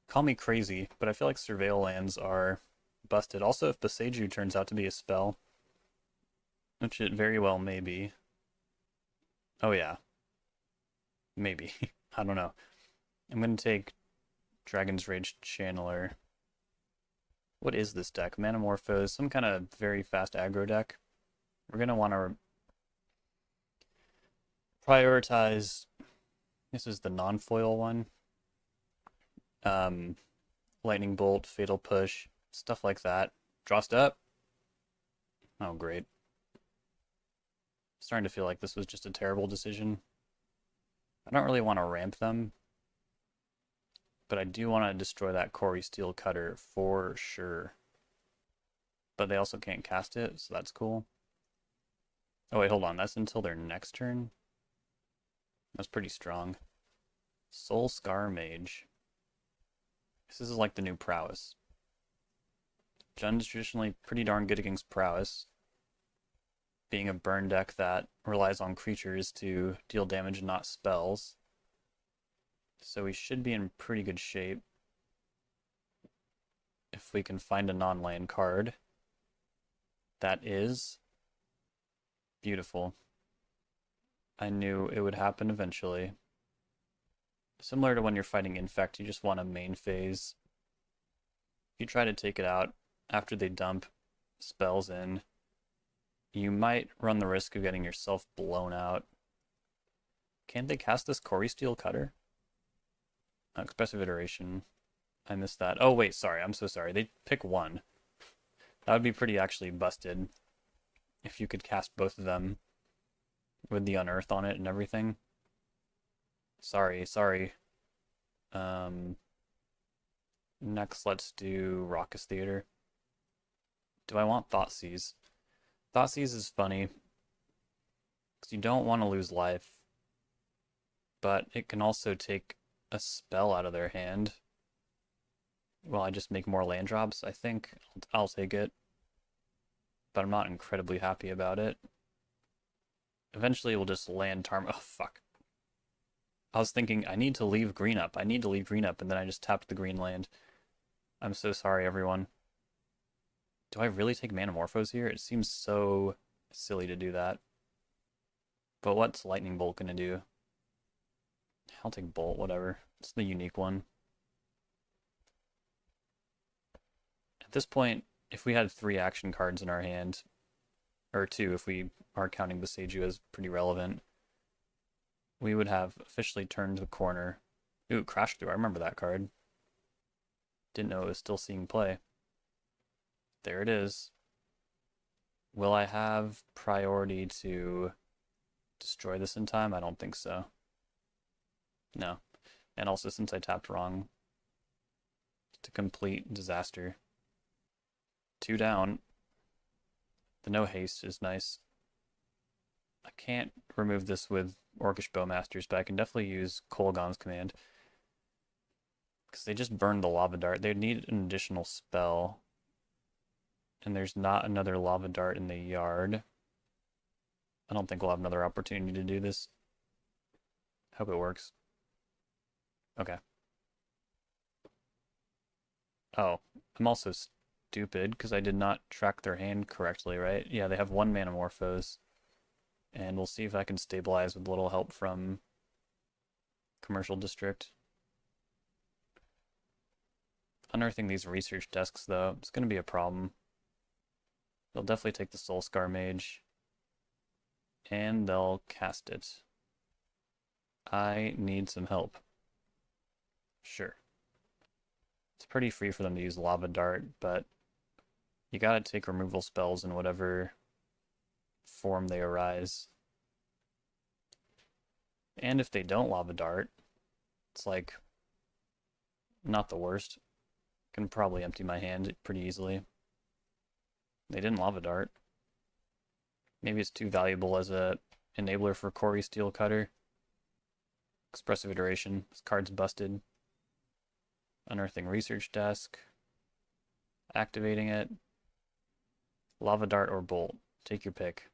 Call me crazy, but I feel like Surveil lands are busted. Also, if Boseiju turns out to be a spell, which it very well may be. Oh yeah. Maybe. I don't know. I'm going to take Dragon's Rage Channeler. What is this deck? Manamorphose, some kind of very fast aggro deck. We're going to want to prioritize... This is the non-foil one. Lightning Bolt, Fatal Push, stuff like that. Draw step. Oh, great. Starting to feel like this was just a terrible decision. I don't really want to ramp them, but I do want to destroy that Corey Steel Cutter for sure. But they also can't cast it, so that's cool. Oh wait, hold on. That's until their next turn? That's pretty strong. Soul Scar Mage. This is like the new prowess. JUND is traditionally pretty darn good against prowess, being a burn deck that relies on creatures to deal damage and not spells. So we should be in pretty good shape if we can find a non-land card. That is beautiful. I knew it would happen eventually. Similar to when you're fighting Infect, you just want a main phase. you try to take it out after they dump spells in, you might run the risk of getting yourself blown out. Can't they cast this Corey Steel Cutter? Expressive Iteration. I missed that. Oh, wait, sorry. I'm so sorry. They pick one. That would be pretty actually busted if you could cast both of them with the Unearth on it and everything. Sorry. Next, let's do Raucous Theater. Do I want Thoughtseize? Thoughtseize is funny because you don't want to lose life, but it can also take a spell out of their hand. Well, I just make more land drops, I think. I'll take it. But I'm not incredibly happy about it. Eventually we'll just land Oh, fuck. I was thinking, I need to leave green up, and then I just tapped the green land. I'm so sorry, everyone. Do I really take Manamorphose here? It seems so silly to do that. But what's Lightning Bolt gonna do? I'll take Bolt, whatever. It's the unique one. At this point, if we had 3 action cards in our hand, or 2 if we are counting Boseiju as pretty relevant, we would have officially turned the corner. Ooh, Crash Through, I remember that card. Didn't know it was still seeing play. There it is. Will I have priority to destroy this in time? I don't think so. No. And also, since I tapped wrong, it's a complete disaster. 2 down. The no haste is nice. I can't remove this with Orcish Bowmasters, but I can definitely use Kolaghan's Command. Because they just burned the Lava Dart. They'd need an additional spell. And there's not another Lava Dart in the yard. I don't think we'll have another opportunity to do this. Hope it works. Okay. Oh, I'm also stupid because I did not track their hand correctly, right? Yeah, they have 1 Manamorphose. And we'll see if I can stabilize with a little help from Commercial District. Unearthing these research desks, though, it's going to be a problem. They'll definitely take the Soulscar Mage. And they'll cast it. I need some help. Sure. It's pretty free for them to use Lava Dart, but you gotta take removal spells in whatever form they arise. And if they don't Lava Dart, it's like not the worst. Can probably empty my hand pretty easily. They didn't Lava Dart. Maybe it's too valuable as a enabler for Corey Steel Cutter. Expressive Iteration. This card's busted. Unearthing Research Desk. Activating it. Lava Dart or Bolt. Take your pick.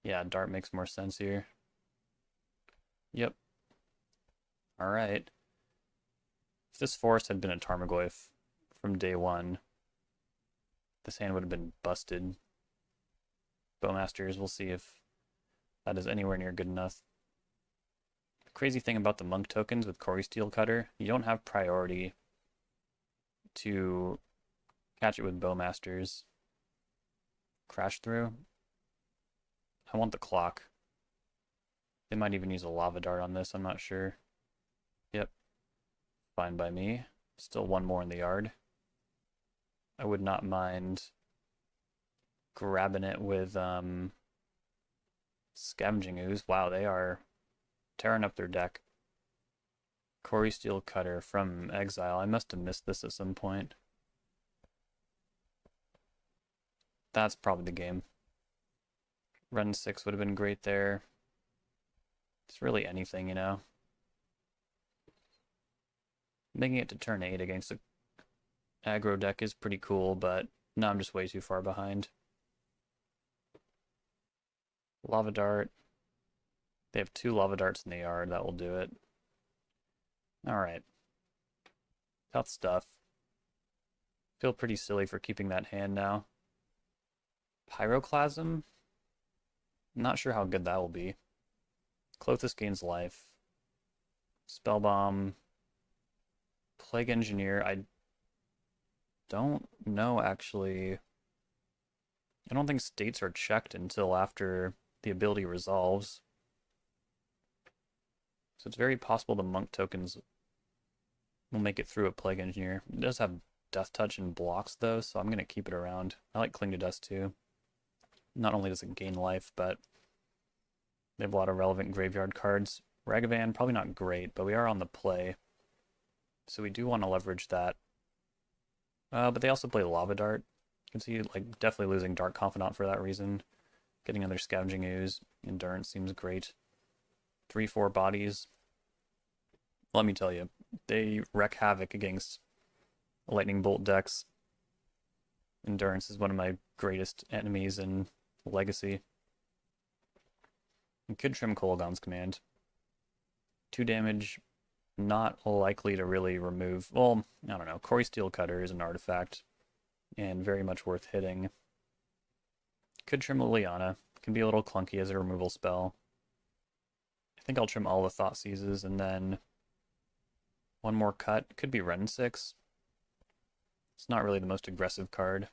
Yeah, Dart makes more sense here. Yep. Alright. If this forest had been a Tarmogoyf from day 1, this hand would have been busted. Bowmasters, we'll see if that is anywhere near good enough. The crazy thing about the monk tokens with Corey Steel Cutter, you don't have priority to catch it with Bowmasters. Crash Through. I want the clock. They might even use a Lava Dart on this, I'm not sure. Yep. Fine by me. Still 1 more in the yard. I would not mind grabbing it with Scavenging Ooze. Wow, they are tearing up their deck. Corey Steel Cutter from Exile. I must have missed this at some point. That's probably the game. Wrenn 6 would have been great there. It's really anything, you know. Making it to turn 8 against a aggro deck is pretty cool, but no, I'm just way too far behind. Lava Dart. They have 2 Lava Darts in the yard. That will do it. Alright. Tough stuff. Feel pretty silly for keeping that hand now. Pyroclasm? Not sure how good that will be. Clothis gains life. Spellbomb. Plague Engineer. don't know, actually. I don't think states are checked until after the ability resolves. So it's very possible the monk tokens will make it through a Plague Engineer. It does have Death Touch and blocks, though, so I'm going to keep it around. I like Cling to Dust, too. Not only does it gain life, but they have a lot of relevant graveyard cards. Ragavan, probably not great, but we are on the play. So we do want to leverage that. But they also play Lava Dart. You can see, like, definitely losing Dark Confidant for that reason. Getting another Scavenging Ooze. Endurance seems great. 3-4 bodies. Let me tell you, they wreak havoc against Lightning Bolt decks. Endurance is one of my greatest enemies in Legacy. You could trim Kolaghan's Command. 2 damage, not likely to really remove... Well, I don't know. Quarry Steel Cutter is an artifact, and very much worth hitting. Could trim Liliana. Can be a little clunky as a removal spell. I think I'll trim all the Thought Seizes, and then one more cut. Could be Wrenn 6. It's not really the most aggressive card.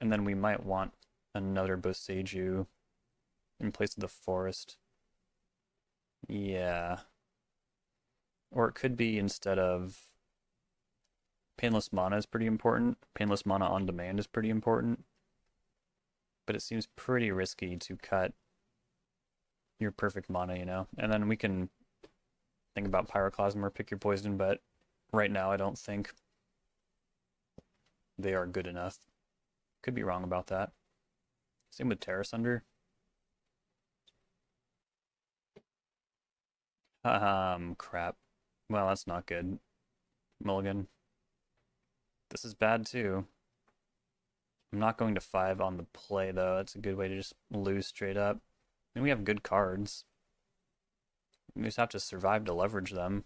And then we might want another Boseiju in place of the Forest. Yeah. Or it could be instead of... Painless Mana is pretty important. Painless Mana on demand is pretty important. But it seems pretty risky to cut your perfect mana, you know? And then we can think about Pyroclasm or Pick Your Poison, but right now I don't think they are good enough. Could be wrong about that. Same with Terra Sunder. Crap. Well, that's not good. Mulligan. This is bad too. I'm not going to 5 on the play though. That's a good way to just lose straight up. And we have good cards. We just have to survive to leverage them.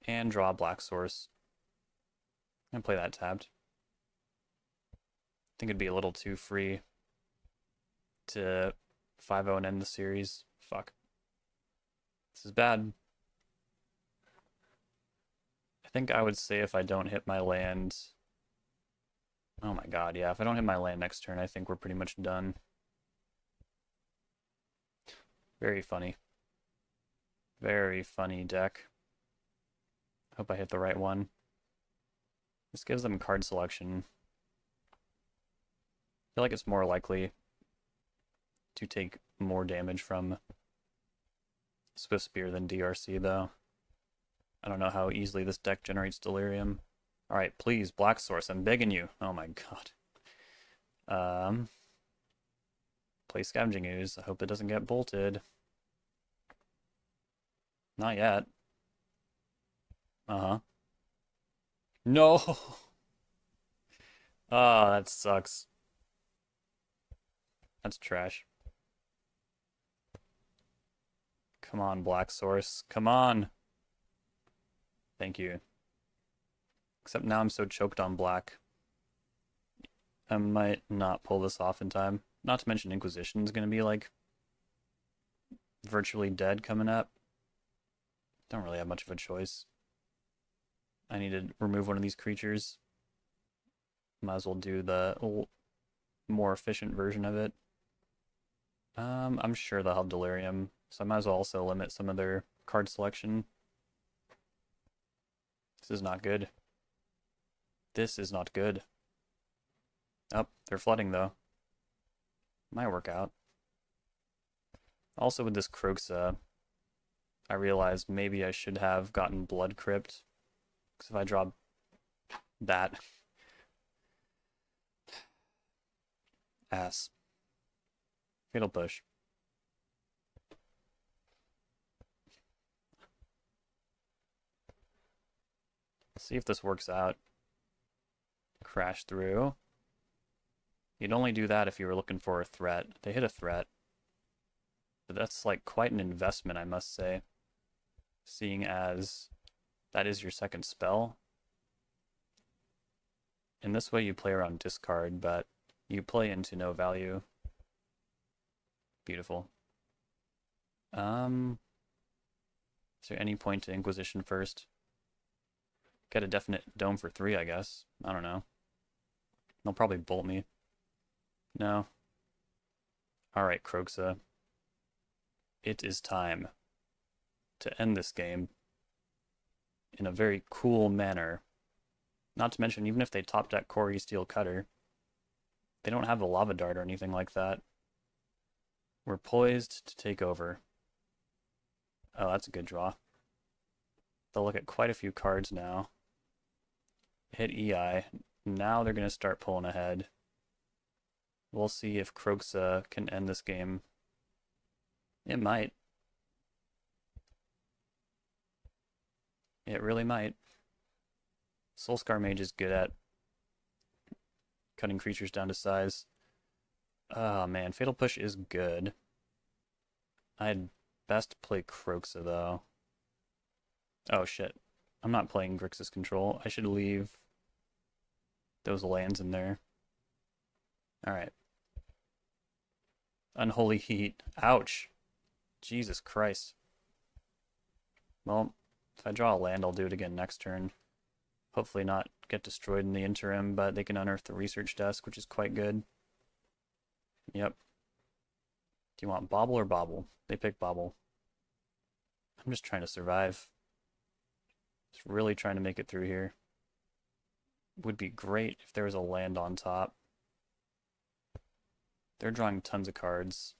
And draw a Black Source. And play that tapped. I think it'd be a little too free to 5-0 and end the series. Fuck. This is bad. I think I would say if I don't hit my land... Oh my god, yeah. If I don't hit my land next turn, I think we're pretty much done. Very funny. Very funny deck. Hope I hit the right one. This gives them card selection. I feel like it's more likely to take more damage from Swift Spear than DRC, though. I don't know how easily this deck generates Delirium. Alright, please, Black Source, I'm begging you. Oh my god. Play Scavenging Ooze. I hope it doesn't get bolted. Not yet. Uh-huh. No! Ah, that sucks. That's trash. Come on, Black Source. Come on! Thank you. Except now I'm so choked on black. I might not pull this off in time. Not to mention Inquisition's gonna be like virtually dead coming up. Don't really have much of a choice. I need to remove one of these creatures. Might as well do the more efficient version of it. I'm sure they'll have Delirium, so I might as well also limit some of their card selection. This is not good. This is not good. Oh, they're flooding though. Might work out. Also with this Kroxa, I realized maybe I should have gotten Blood Crypt. Because if I draw that... Ass. Fatal Push. Let's see if this works out. Crash through. You'd only do that if you were looking for a threat. They hit a threat. But that's like quite an investment, I must say. Seeing as that is your second spell. In this way you play around discard, but you play into no value. Beautiful. Is there any point to Inquisition first? Get a definite dome for 3, I guess. I don't know. They'll probably bolt me. No. Alright, Kroxa. It is time to end this game in a very cool manner. Not to mention, even if they top deck Quarry Steel Cutter, they don't have a Lava Dart or anything like that. We're poised to take over. Oh, that's a good draw. They'll look at quite a few cards now. Hit EI. Now they're going to start pulling ahead. We'll see if Kroxa can end this game. It might. It really might. Soulscar Mage is good at cutting creatures down to size. Oh man, Fatal Push is good. I'd best play Kroxa though. Oh shit. I'm not playing Grixis Control. I should leave those lands in there. Alright. Unholy Heat. Ouch. Jesus Christ. Well, if I draw a land, I'll do it again next turn. Hopefully not get destroyed in the interim, but they can unearth the research desk, which is quite good. Yep. Do you want Bobble or Bobble? They pick Bobble. I'm just trying to survive. Just really trying to make it through here. Would be great if there was a land on top. They're drawing tons of cards.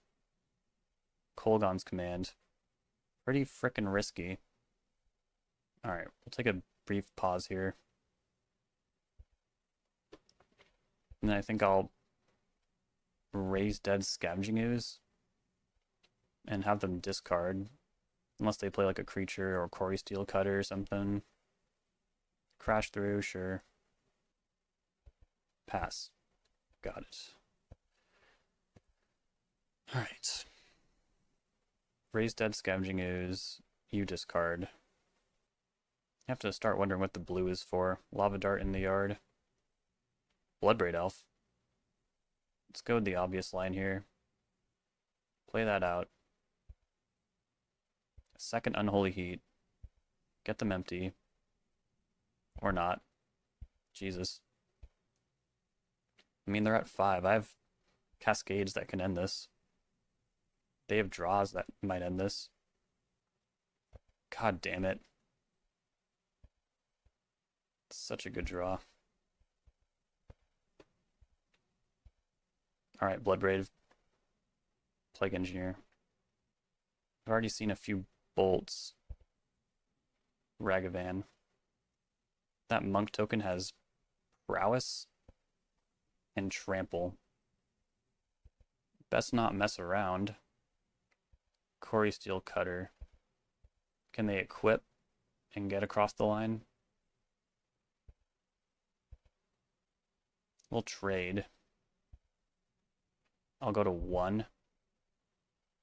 Kolaghan's Command. Pretty frickin' risky. Alright, we'll take a brief pause here. And then I think I'll raise Dead Scavenging Ooze and have them discard. Unless they play like a creature or Quarry Steel Cutter or something. Crash through, sure. Pass. Got it. Alright. Raise Dead Scavenging Ooze. You discard. You have to start wondering what the blue is for. Lava Dart in the yard. Bloodbraid Elf. Let's go with the obvious line here. Play that out. Second Unholy Heat. Get them empty. Or not. Jesus. I mean, they're at 5. I have Cascades that can end this. They have draws that might end this. God damn it. Such a good draw. Alright, Bloodbraid. Plague Engineer. I've already seen a few bolts. Ragavan. That monk token has Prowess and Trample. Best not mess around. Quarry Steel Cutter. Can they equip and get across the line? We'll trade. I'll go to 1.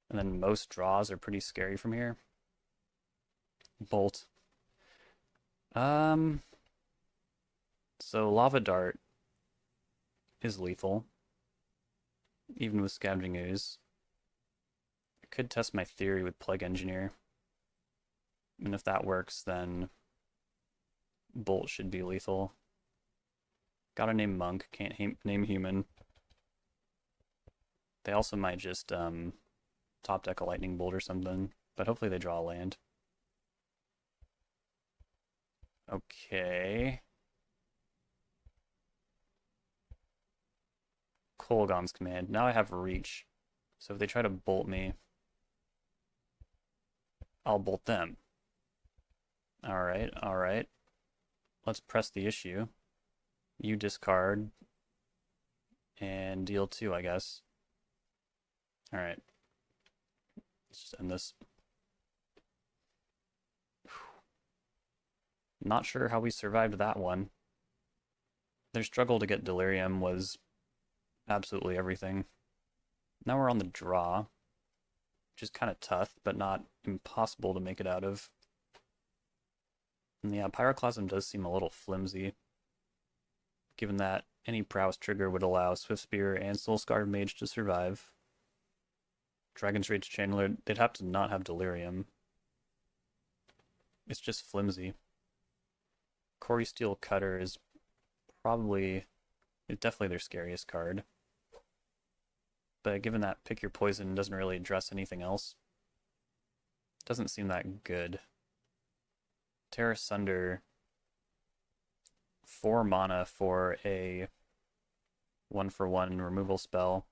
And then most draws are pretty scary from here. Bolt. So Lava Dart is lethal. Even with Scavenging Ooze. I could test my theory with Plague Engineer. And if that works, then Bolt should be lethal. Gotta name Monk, can't name Human. They also might just top deck a Lightning Bolt or something, but hopefully they draw a land. Okay. Kolaghan's Command. Now I have Reach. So if they try to bolt me, I'll bolt them. Alright, alright. Let's press the issue. You discard and deal 2, I guess. Alright. Let's just end this. Not sure how we survived that one. Their struggle to get Delirium was absolutely everything. Now we're on the draw, which is kind of tough, but not impossible to make it out of. And yeah, Pyroclasm does seem a little flimsy, given that any Prowess trigger would allow Swift Spear and Soulscar Mage to survive. Dragon's Rage Channeler, they'd have to not have Delirium. It's just flimsy. Corey Steel Cutter is definitely their scariest card. But given that Pick Your Poison doesn't really address anything else, doesn't seem that good. Terra Sunder, 4 mana for a 1/1 removal spell,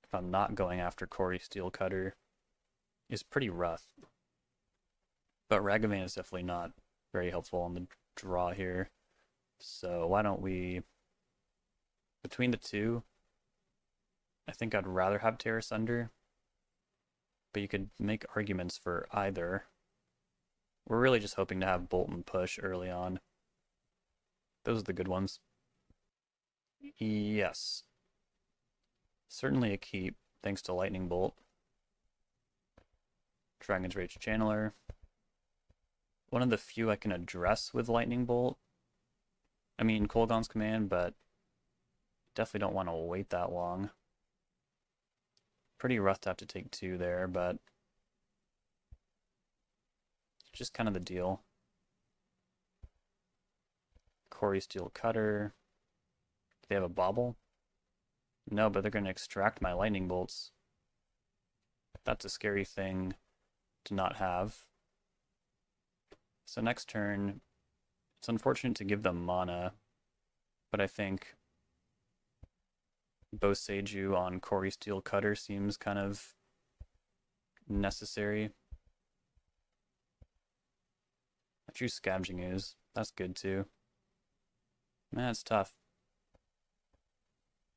if I'm not going after Corey Steel Cutter, is pretty rough. But Ragavan is definitely not very helpful on the draw here. So why don't we, between the two, I think I'd rather have Terra Sunder, but you could make arguments for either. We're really just hoping to have Bolt and Push early on. Those are the good ones. Yes. Certainly a keep, thanks to Lightning Bolt. Dragon's Rage Channeler. One of the few I can address with Lightning Bolt. I mean, Kolaghan's Command, but definitely don't want to wait that long. Pretty rough to have to take 2 there, but just kind of the deal. Corey Steel Cutter. Do they have a bobble? No, but they're going to extract my lightning bolts. That's a scary thing to not have. So next turn, it's unfortunate to give them mana, but I think Boseiju on Corey Steel Cutter seems kind of necessary. I choose Scavenging Ooze. That's good too. Man, it's tough.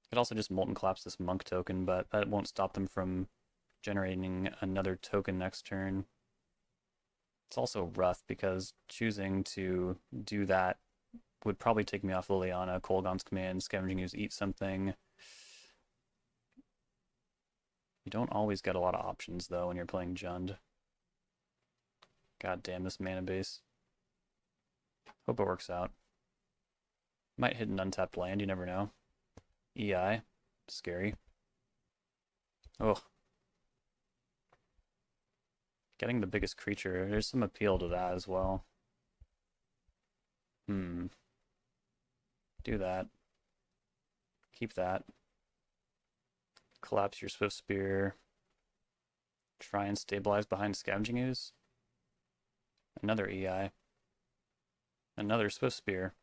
Could also just Molten Collapse this Monk token, but that won't stop them from generating another token next turn. It's also rough because choosing to do that would probably take me off Liliana, Kolaghan's Command, Scavenging Ooze, eat something. You don't always get a lot of options though when you're playing Jund. God damn this mana base. Hope it works out. Might hit an untapped land, you never know. EI, scary. Oh. Getting the biggest creature, there's some appeal to that as well. Do that. Keep that. Collapse your Swift Spear. Try and stabilize behind Scavenging Ooze. Another EI. Another Swift Spear.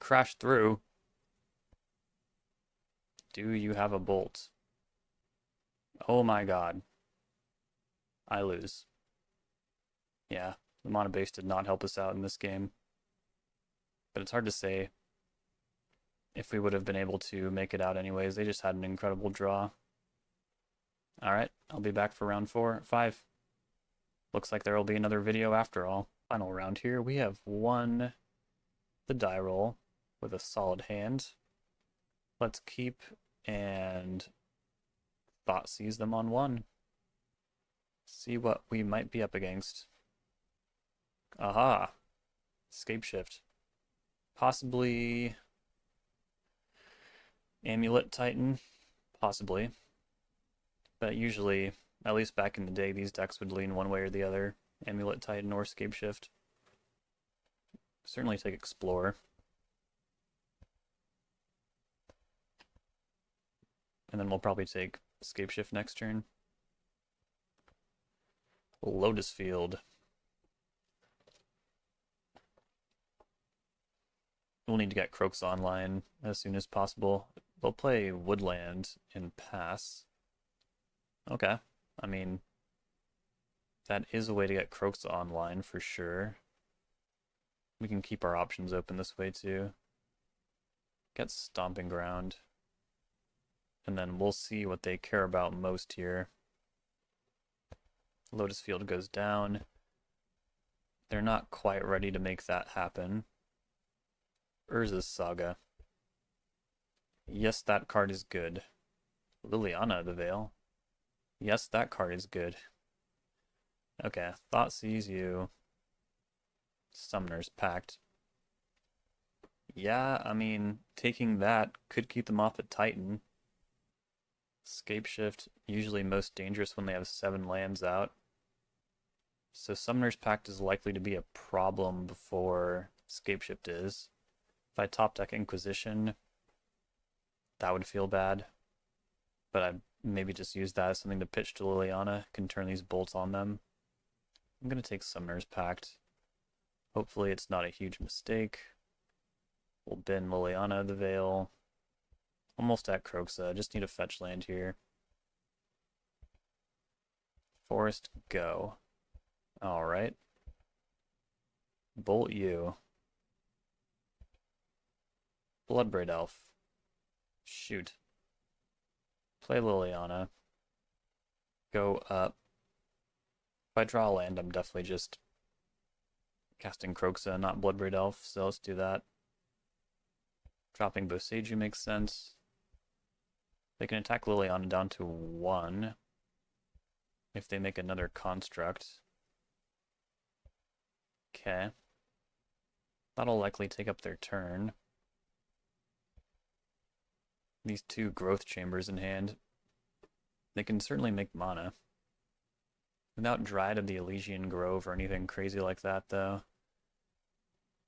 Crash through. Do you have a bolt? Oh my god. I lose. Yeah, the mana base did not help us out in this game. But it's hard to say if we would have been able to make it out anyways. They just had an incredible draw. Alright, I'll be back for round 5. Looks like there will be another video after all. Final round here. We have won the die roll with a solid hand. Let's keep and Thought Seize them on 1. See what we might be up against. Aha! Escape Shift. Possibly Amulet Titan. Possibly. But usually, at least back in the day, these decks would lean one way or the other. Amulet Titan or Escape Shift. Certainly take Explore. And then we'll probably take Escape Shift next turn. Lotus Field. We'll need to get Croaks online as soon as possible. They'll play Woodland and pass. Okay. I mean, that is a way to get Croaks online for sure. We can keep our options open this way too. Get Stomping Ground. And then we'll see what they care about most here. Lotus Field goes down. They're not quite ready to make that happen. Urza's Saga. Yes, that card is good. Liliana the Veil. Yes, that card is good. Okay, Thought Seize you. Summoner's Pact. Yeah, I mean, taking that could keep them off at Titan. Escape Shift, usually most dangerous when they have 7 lands out. So Summoner's Pact is likely to be a problem before Scapeshift is. If I top deck Inquisition, that would feel bad. But I'd maybe just use that as something to pitch to Liliana, can turn these bolts on them. I'm going to take Summoner's Pact. Hopefully it's not a huge mistake. We'll bin Liliana the Veil. Almost at Kroxa, just need a fetch land here. Forest, go. Alright. Bolt you. Bloodbraid Elf. Shoot. Play Liliana. Go up. If I draw a land, I'm definitely just casting Kroxa, not Bloodbraid Elf, so let's do that. Dropping Boseiju makes sense. They can attack Liliana down to 1 if they make another construct. Okay. That'll likely take up their turn. These 2 growth chambers in hand. They can certainly make mana. Without Dryad of the Elysian Grove or anything crazy like that, though,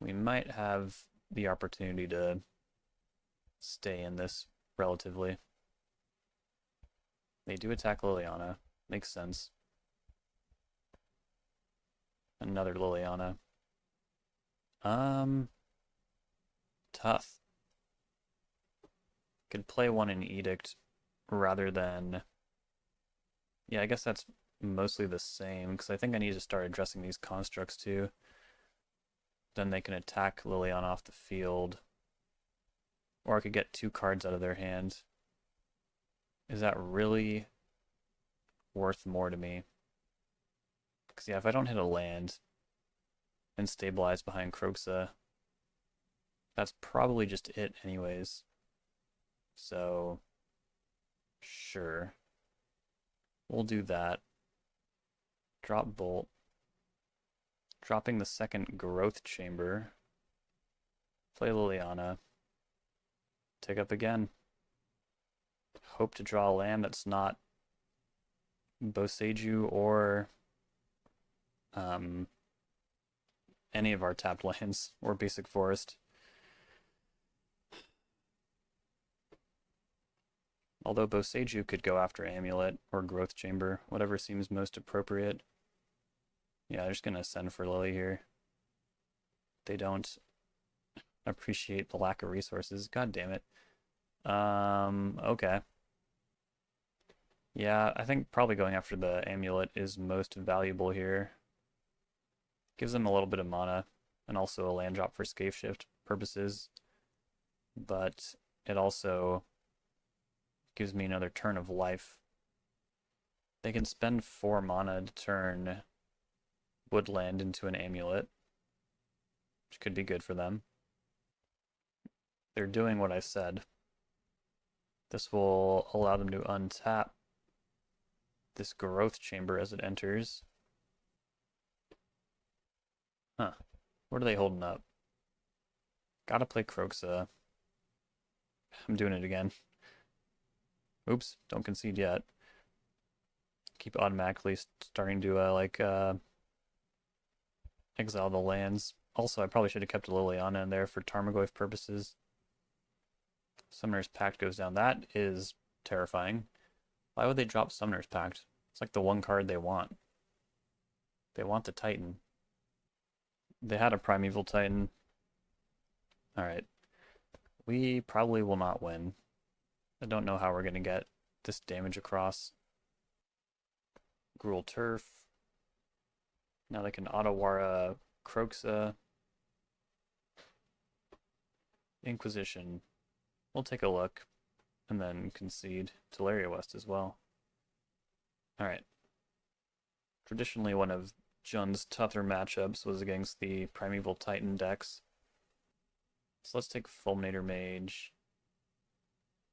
we might have the opportunity to stay in this relatively. They do attack Liliana. Makes sense. Another Liliana. Tough. Could play one in Edict rather than... Yeah, I guess that's mostly the same, because I think I need to start addressing these constructs too. Then they can attack Liliana off the field. Or I could get 2 cards out of their hand. Is that really worth more to me? Because yeah, if I don't hit a land and stabilize behind Kroxa, that's probably just it anyways. So, sure. We'll do that. Drop Bolt. Dropping the second Growth Chamber. Play Liliana. Take up again. Hope to draw a land that's not Boseiju or any of our tapped lands or basic forest. Although Boseiju could go after Amulet or Growth Chamber, whatever seems most appropriate. Yeah, I'm just gonna send for Lily here. They don't appreciate the lack of resources. God damn it. Okay. Yeah, I think probably going after the Amulet is most valuable here. Gives them a little bit of mana, and also a land drop for Scapeshift purposes. But it also gives me another turn of life. They can spend 4 mana to turn Woodland into an Amulet, which could be good for them. They're doing what I said. This will allow them to untap this Growth Chamber as it enters. Huh. What are they holding up? Gotta play Kroxa. I'm doing it again. Oops, don't concede yet. Keep automatically starting to exile the lands. Also, I probably should have kept a Liliana in there for Tarmogoyf purposes. Summoner's Pact goes down. That is terrifying. Why would they drop Summoner's Pact? It's like the one card they want. They want the Titan. They had a Primeval Titan. Alright. We probably will not win. I don't know how we're going to get this damage across. Gruul Turf. Now they can Otawara Kroxa. Inquisition. We'll take a look and then concede Teleria West as well. Alright. Traditionally, one of JUND's tougher matchups was against the Primeval Titan decks. So let's take Fulminator Mage,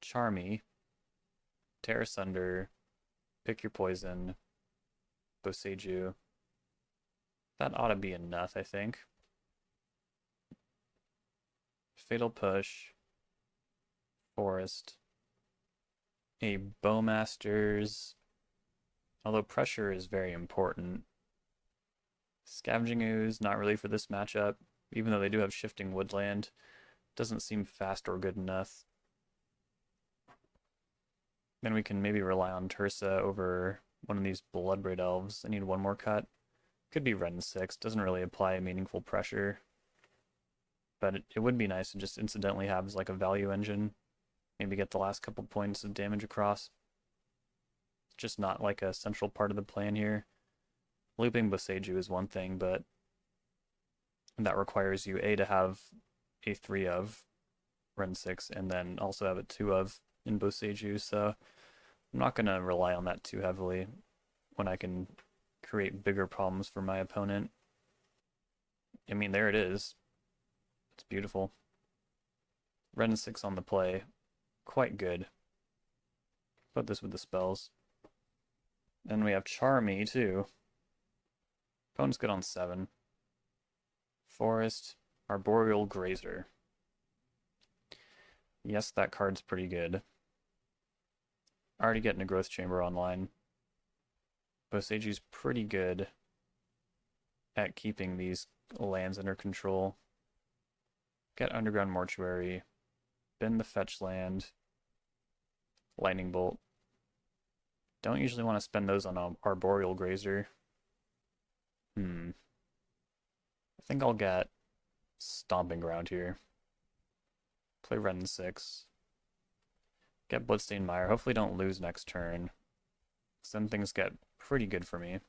Charmy, Tear Asunder, pick your poison, Boseiju. That ought to be enough, I think. Fatal Push, Forest, a Bowmasters, although pressure is very important. Scavenging Ooze, not really for this matchup, even though they do have Shifting Woodland. Doesn't seem fast or good enough. Then we can maybe rely on Tersa over one of these Bloodbraid Elves. I need one more cut. Could be Wrenn 6, doesn't really apply meaningful pressure. But it would be nice to just incidentally have like a value engine. Maybe get the last couple points of damage across. It's just not like a central part of the plan here. Looping Boseiju is one thing, but that requires you A, to have a 3 of Wrenn 6, and then also have a 2 of in Boseiju, so I'm not going to rely on that too heavily when I can create bigger problems for my opponent. I mean, there it is. It's beautiful. Wrenn 6 on the play. Quite good. Put this with the spells. Then we have Charmy, too. Opponent's good on 7. Forest, Arboreal Grazer. Yes, that card's pretty good. Already getting a Growth Chamber online. Boseiju's pretty good at keeping these lands under control. Get Underground Mortuary. Bend the fetch land. Lightning Bolt. Don't usually want to spend those on an Arboreal Grazer. I think I'll get Stomping Ground here. Play Wrenn 6. Get Bloodstained Mire. Hopefully don't lose next turn. Then things get pretty good for me.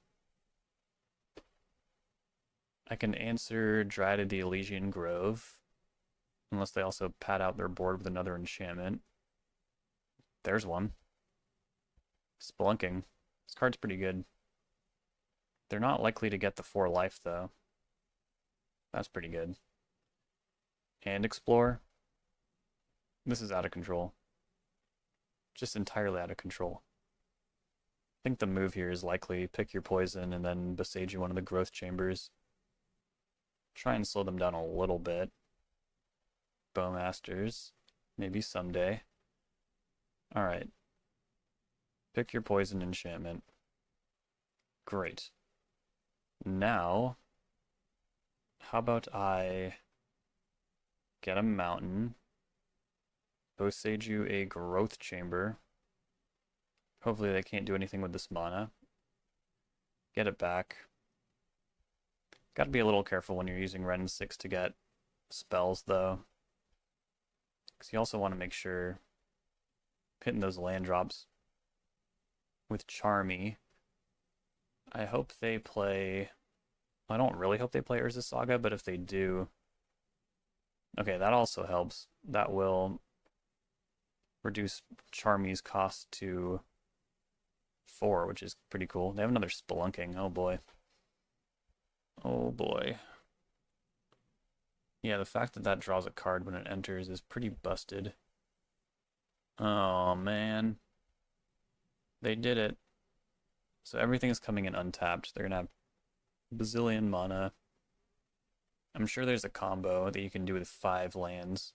I can answer Dryad of the Elysian Grove. Unless they also pad out their board with another enchantment. There's one. Spelunking. This card's pretty good. They're not likely to get the 4 life, though. That's pretty good. And Explore. This is out of control. Just entirely out of control. I think the move here is likely pick your poison and then Boseiju one of the growth chambers. Try and slow them down a little bit. Bowmasters. Maybe someday. Alright. Pick your poison enchantment. Great. Now, how about I get a mountain, Boseiju a growth chamber. Hopefully they can't do anything with this mana. Get it back. Gotta be a little careful when you're using Wrenn 6 to get spells, though. Because you also want to make sure hitting those land drops with Charmy. I hope they play... I don't really hope they play Urza Saga, but if they do... Okay, that also helps. That will reduce Charmy's cost to 4, which is pretty cool. They have another Spelunking. Oh boy. Oh boy. Yeah, the fact that that draws a card when it enters is pretty busted. Oh man. They did it. So everything is coming in untapped. They're gonna have bazillion mana. I'm sure there's a combo that you can do with 5 lands.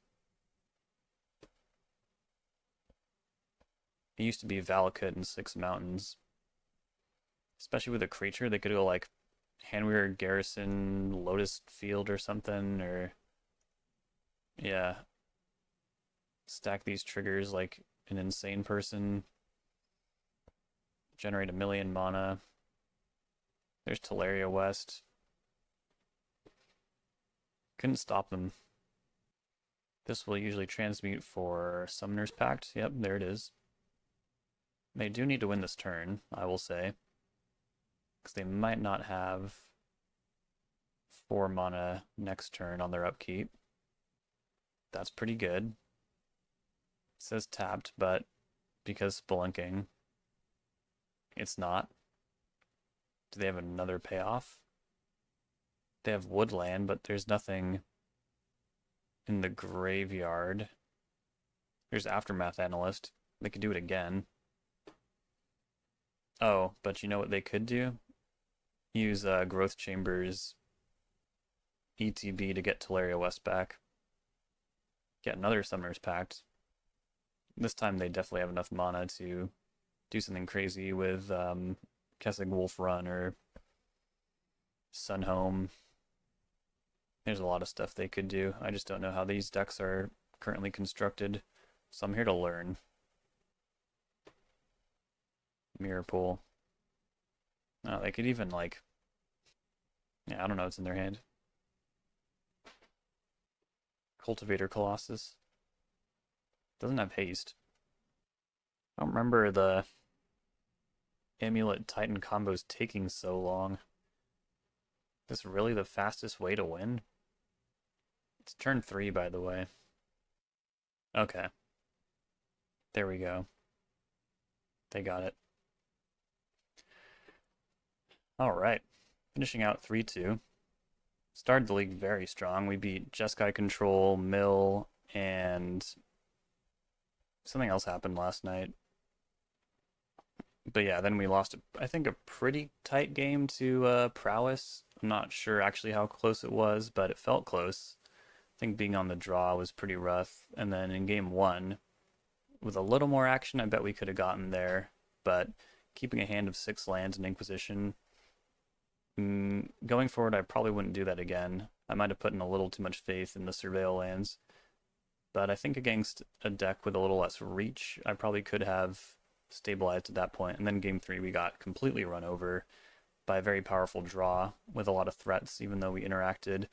It used to be Valakut and 6 mountains. Especially with a creature, they could go like Handweir Garrison, Lotus Field or something, or... Yeah. Stack these triggers like an insane person. Generate 1,000,000 mana. There's Teleria West. Couldn't stop them. This will usually transmute for Summoner's Pact. Yep, there it is. They do need to win this turn, I will say. Because they might not have 4 mana next turn on their upkeep. That's pretty good. It says tapped, but because Spelunking, it's not. Do they have another payoff? They have Woodland, but there's nothing in the graveyard. There's Aftermath Analyst. They could do it again. Oh, but you know what they could do? Use Growth Chambers ETB to get Teleria West back. Get another Summoner's Pact. This time they definitely have enough mana to do something crazy with Kessig Wolf Run or Sunhome. There's a lot of stuff they could do. I just don't know how these decks are currently constructed, so I'm here to learn. Mirror Pool. Oh, they could even like, yeah, I don't know what's in their hand. Cultivator Colossus. Doesn't have haste. I don't remember the Amulet Titan combos taking so long. Is this really the fastest way to win? It's turn 3, by the way. Okay. There we go. They got it. All right. Finishing out 3-2. Started the league very strong. We beat Jeskai Control, Mill, and something else happened last night. But yeah, then we lost, I think, a pretty tight game to Prowess. I'm not sure actually how close it was, but it felt close. I think being on the draw was pretty rough. And then in game 1, with a little more action, I bet we could have gotten there. But keeping a hand of 6 lands in Inquisition, going forward, I probably wouldn't do that again. I might have put in a little too much faith in the Surveil lands. But I think against a deck with a little less reach, I probably could have stabilized at that point. And then game 3, we got completely run over by a very powerful draw with a lot of threats, even though we interacted.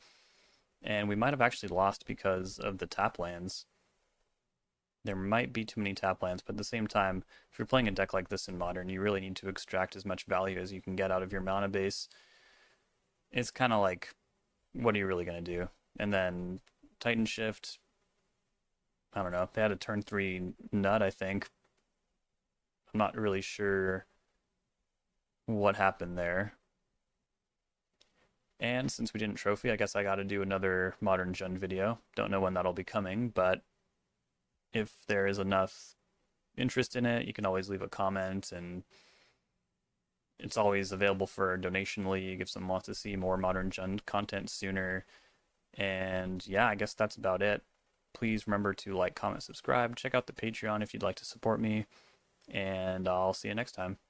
And we might have actually lost because of the tap lands. There might be too many tap lands, but at the same time, if you're playing a deck like this in Modern, you really need to extract as much value as you can get out of your mana base. It's kind of like, what are you really going to do? And then Titan Shift, I don't know, they had a turn 3 nut, I think. I'm not really sure what happened there. And since we didn't trophy, I guess I got to do another Modern JUND video. Don't know when that'll be coming, but if there is enough interest in it, you can always leave a comment, and it's always available for a donation league if someone wants to see more Modern JUND content sooner. And yeah, I guess that's about it. Please remember to like, comment, subscribe. Check out the Patreon if you'd like to support me, and I'll see you next time.